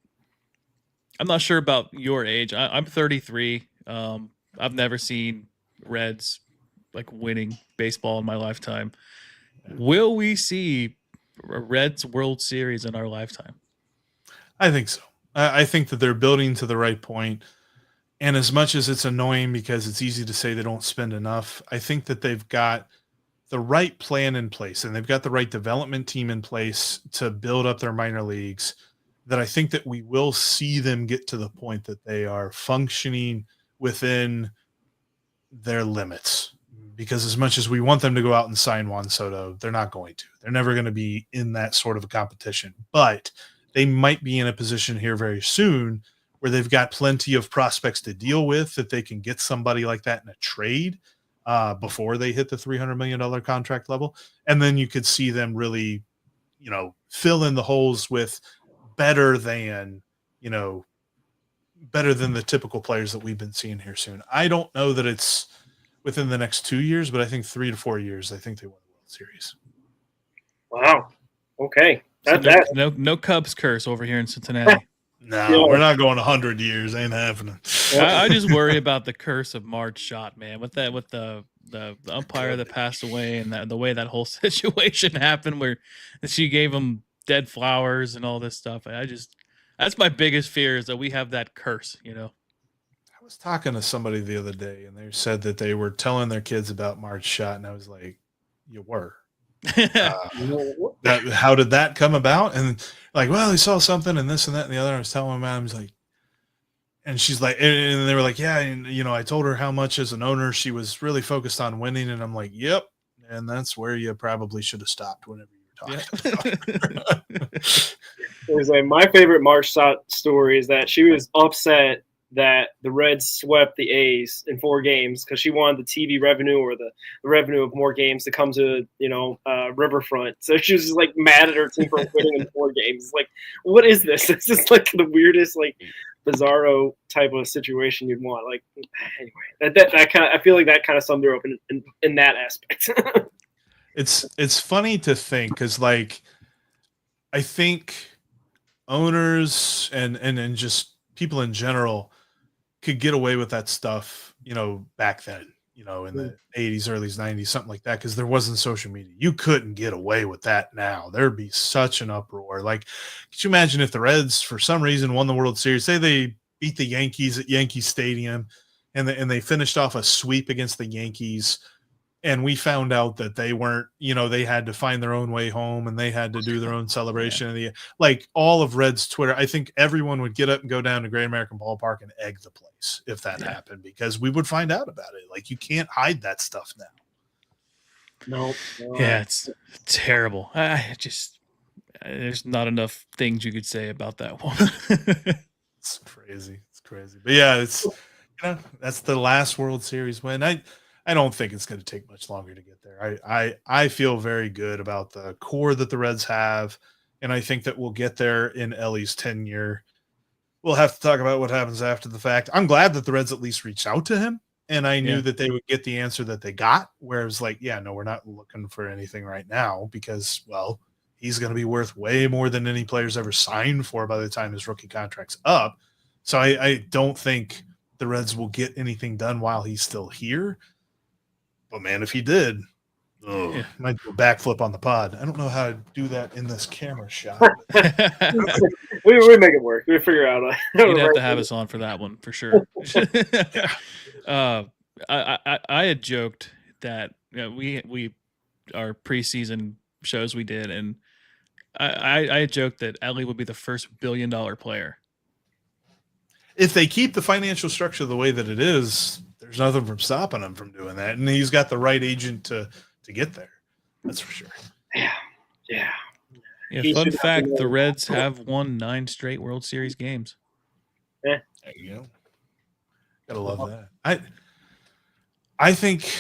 not sure about your age. I'm 33. I've never seen Reds like winning baseball in my lifetime. Will we see a Reds World Series in our lifetime? I think so. I think that they're building to the right point. And as much as it's annoying because it's easy to say they don't spend enough, I think that they've got the right plan in place and they've got the right development team in place to build up their minor leagues, that I think that we will see them get to the point that they are functioning within their limits. Because as much as we want them to go out and sign Juan Soto, they're not going to. They're never going to be in that sort of a competition. But they might be in a position here very soon where they've got plenty of prospects to deal with, that they can get somebody like that in a trade before they hit the $300 million contract level. And then you could see them really, fill in the holes with better than, better than the typical players that we've been seeing here soon. I don't know that it's within the next 2 years, but I think 3 to 4 years, I think they win the World Series. Wow. Okay. So no Cubs curse over here in Cincinnati. No, we're not going 100 years. Ain't happening. I just worry about the curse of Marge Schott, man. With the umpire that passed away and the way that whole situation happened, where she gave him dead flowers and all this stuff. That's my biggest fear, is that we have that curse. I was talking to somebody the other day, and they said that they were telling their kids about Marge Schott, and I was like, "You were." How did that come about? And like, well, he saw something and this and that and the other. I was telling him, I was like, and she's like, and they were like, yeah, and I told her how much as an owner she was really focused on winning, and I'm like, yep, and that's where you probably should have stopped whenever you were talking about It was like my favorite Marge Schott story is that she was upset that the Reds swept the A's in 4 games because she wanted the TV revenue or the revenue of more games to come to, Riverfront. So she was just like mad at her team for winning in 4 games. Like, what is this? It's just like the weirdest, like, bizarro type of situation you'd want. Like, anyway, that kind of, I feel like that kind of summed her up in that aspect. It's funny to think, because like I think owners and just people in general could get away with that stuff, back then, in the 80s, early 90s, something like that, because there wasn't social media. You couldn't get away with that now. There'd be such an uproar. Like, could you imagine if the Reds, for some reason, won the World Series? Say they beat the Yankees at Yankee Stadium, and they finished off a sweep against the Yankees, and we found out that they weren't, they had to find their own way home and they had to do their own celebration. Yeah. Like all of Reds Twitter, I think everyone would get up and go down to Great American Ballpark and egg the place if that happened, because we would find out about it. Like, you can't hide that stuff now. No. Yeah, it's terrible. There's not enough things you could say about that one. It's crazy. But yeah, it's, that's the last World Series win. I don't think it's going to take much longer to get there. I feel very good about the core that the Reds have, and I think that we'll get there in Ellie's tenure. We'll have to talk about what happens after the fact. I'm glad that the Reds at least reached out to him, and I knew that they would get the answer that they got, whereas like, no, we're not looking for anything right now because, well, he's going to be worth way more than any player's ever signed for by the time his rookie contract's up. So I don't think the Reds will get anything done while he's still here. But man, if he did, might do a backflip on the pod. I don't know how to do that in this camera shot. we make it work. We figure out. You'd have to have us on for that one for sure. I had joked that we our preseason shows we did, and I had joked that Ellie would be the first $1 billion player. If they keep the financial structure the way that it is, there's nothing from stopping him from doing that. And he's got the right agent to get there. That's for sure. Yeah. Fun fact, the Reds have won 9 straight World Series games. There you go. Gotta love that. I think,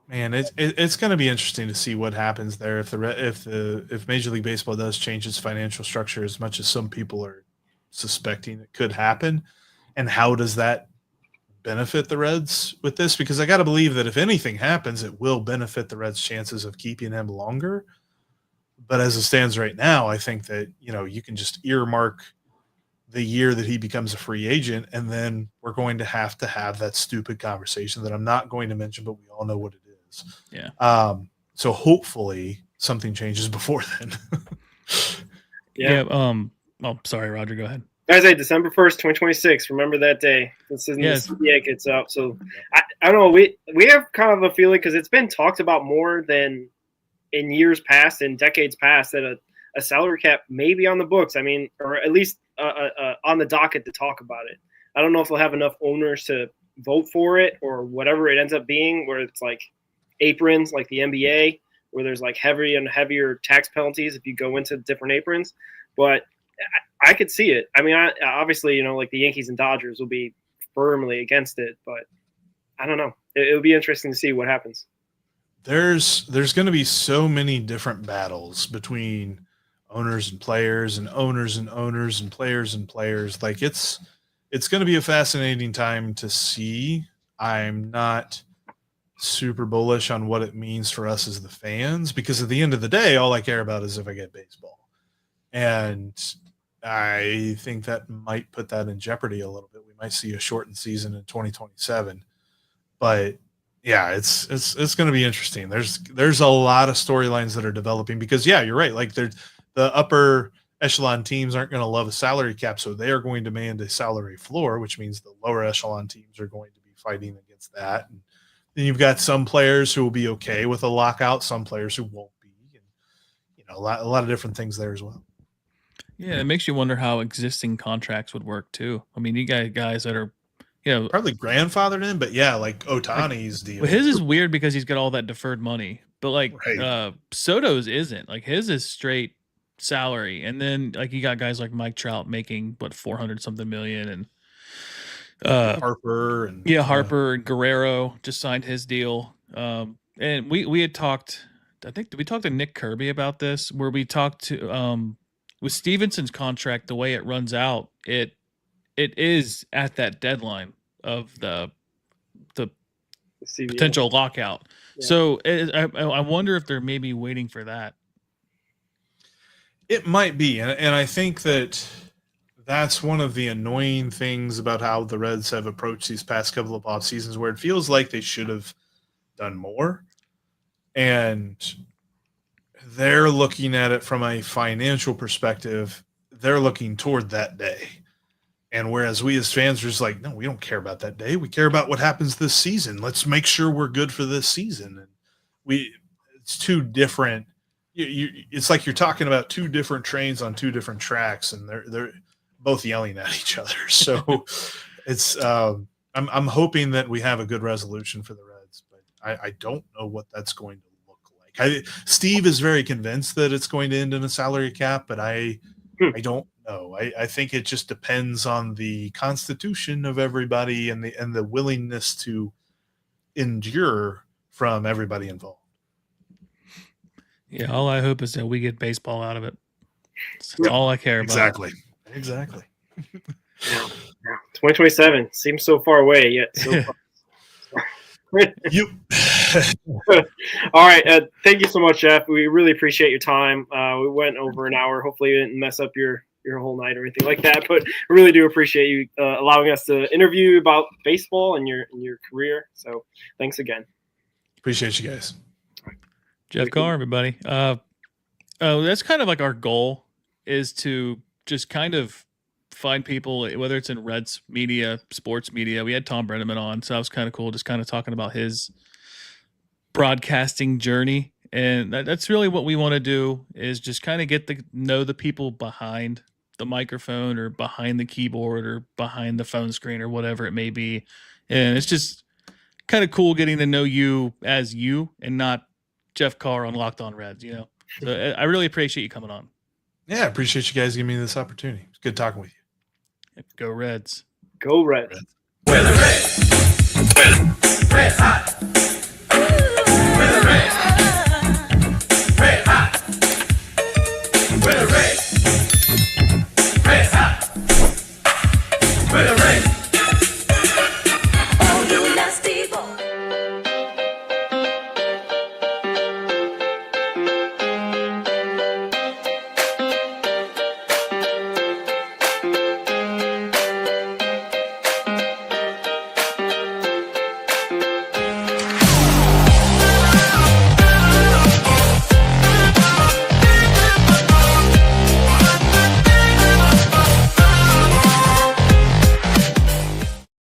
man, it's going to be interesting to see what happens there if Major League Baseball does change its financial structure as much as some people are suspecting it could happen, and how does that benefit the Reds with this? Because I got to believe that if anything happens, it will benefit the Reds' chances of keeping him longer. But as it stands right now, I think that, you can just earmark the year that he becomes a free agent, and then we're going to have that stupid conversation that I'm not going to mention, but we all know what it is. Yeah. So hopefully something changes before then. Yeah. Oh, sorry, Roger, go ahead. Guys, December 1st, 2026. Remember that day. This is the CBA gets out. So I don't know. We have kind of a feeling, because it's been talked about more than in years past and decades past, that a salary cap may be on the books. I mean, or at least on the docket to talk about it. I don't know if they'll have enough owners to vote for it or whatever it ends up being, where it's like aprons, like the NBA, where there's like heavier and heavier tax penalties if you go into different aprons. But I could see it. I mean, obviously, like the Yankees and Dodgers will be firmly against it, but I don't know. It'll be interesting to see what happens. There's going to be so many different battles between owners and players and owners and owners and players and players. Like, it's it's going to be a fascinating time to see. I'm not super bullish on what it means for us as the fans, because at the end of the day, all I care about is if I get baseball. And I think that might put that in jeopardy a little bit. We might see a shortened season in 2027, but yeah, it's going to be interesting. There's a lot of storylines that are developing because you're right. Like the upper echelon teams aren't going to love a salary cap, so they are going to demand a salary floor, which means the lower echelon teams are going to be fighting against that. And then you've got some players who will be okay with a lockout, some players who won't be, and a lot of different things there as well. Yeah, it makes you wonder how existing contracts would work too. I mean, you got guys that are, probably grandfathered in, but like Ohtani's deal. Well, his is weird because he's got all that deferred money, but Right. Soto's isn't. Like his is straight salary, and then like you got guys like Mike Trout making 400 something million, and Harper and Harper and Guerrero just signed his deal. And we had talked. I think, did we talk to Nick Kirby about this? Where we talked to with Stevenson's contract, the way it runs out, it is at that deadline of the potential lockout. Yeah. So I wonder if they're maybe waiting for that. It might be, and I think that's one of the annoying things about how the Reds have approached these past couple of off seasons, where it feels like they should have done more, and they're looking at it from a financial perspective. They're looking toward that day. And whereas we as fans are just like, no, we don't care about that day. We care about what happens this season. Let's make sure we're good for this season. And it's two different. It's like you're talking about two different trains on two different tracks, and they're both yelling at each other. So it's I'm hoping that we have a good resolution for the Reds, but I don't know what that's going to look like. Steve is very convinced that it's going to end in a salary cap, but I don't know. I think it just depends on the constitution of everybody and the willingness to endure from everybody involved. Yeah, all I hope is that we get baseball out of it. That's all I care about. Exactly. 2027 seems so far away, yet so far. All right. Thank you so much, Jeff. We really appreciate your time. We went over an hour. Hopefully, we didn't mess up your whole night or anything like that. But I really do appreciate you allowing us to interview you about baseball and your career. So thanks again. Appreciate you guys. Jeff Carr, everybody. That's kind of like our goal, is to just kind of find people, whether it's in Reds media, sports media. We had Tom Brenneman on, so that was kind of cool, just kind of talking about his broadcasting journey. And that's really what we want to do, is just kind of get to know the people behind the microphone or behind the keyboard or behind the phone screen or whatever it may be. And it's just kind of cool getting to know you as you and not Jeff Carr on Locked On Reds, So I really appreciate you coming on. Yeah, I appreciate you guys giving me this opportunity. It's good talking with you. Go Reds. Go Reds. We're the Reds.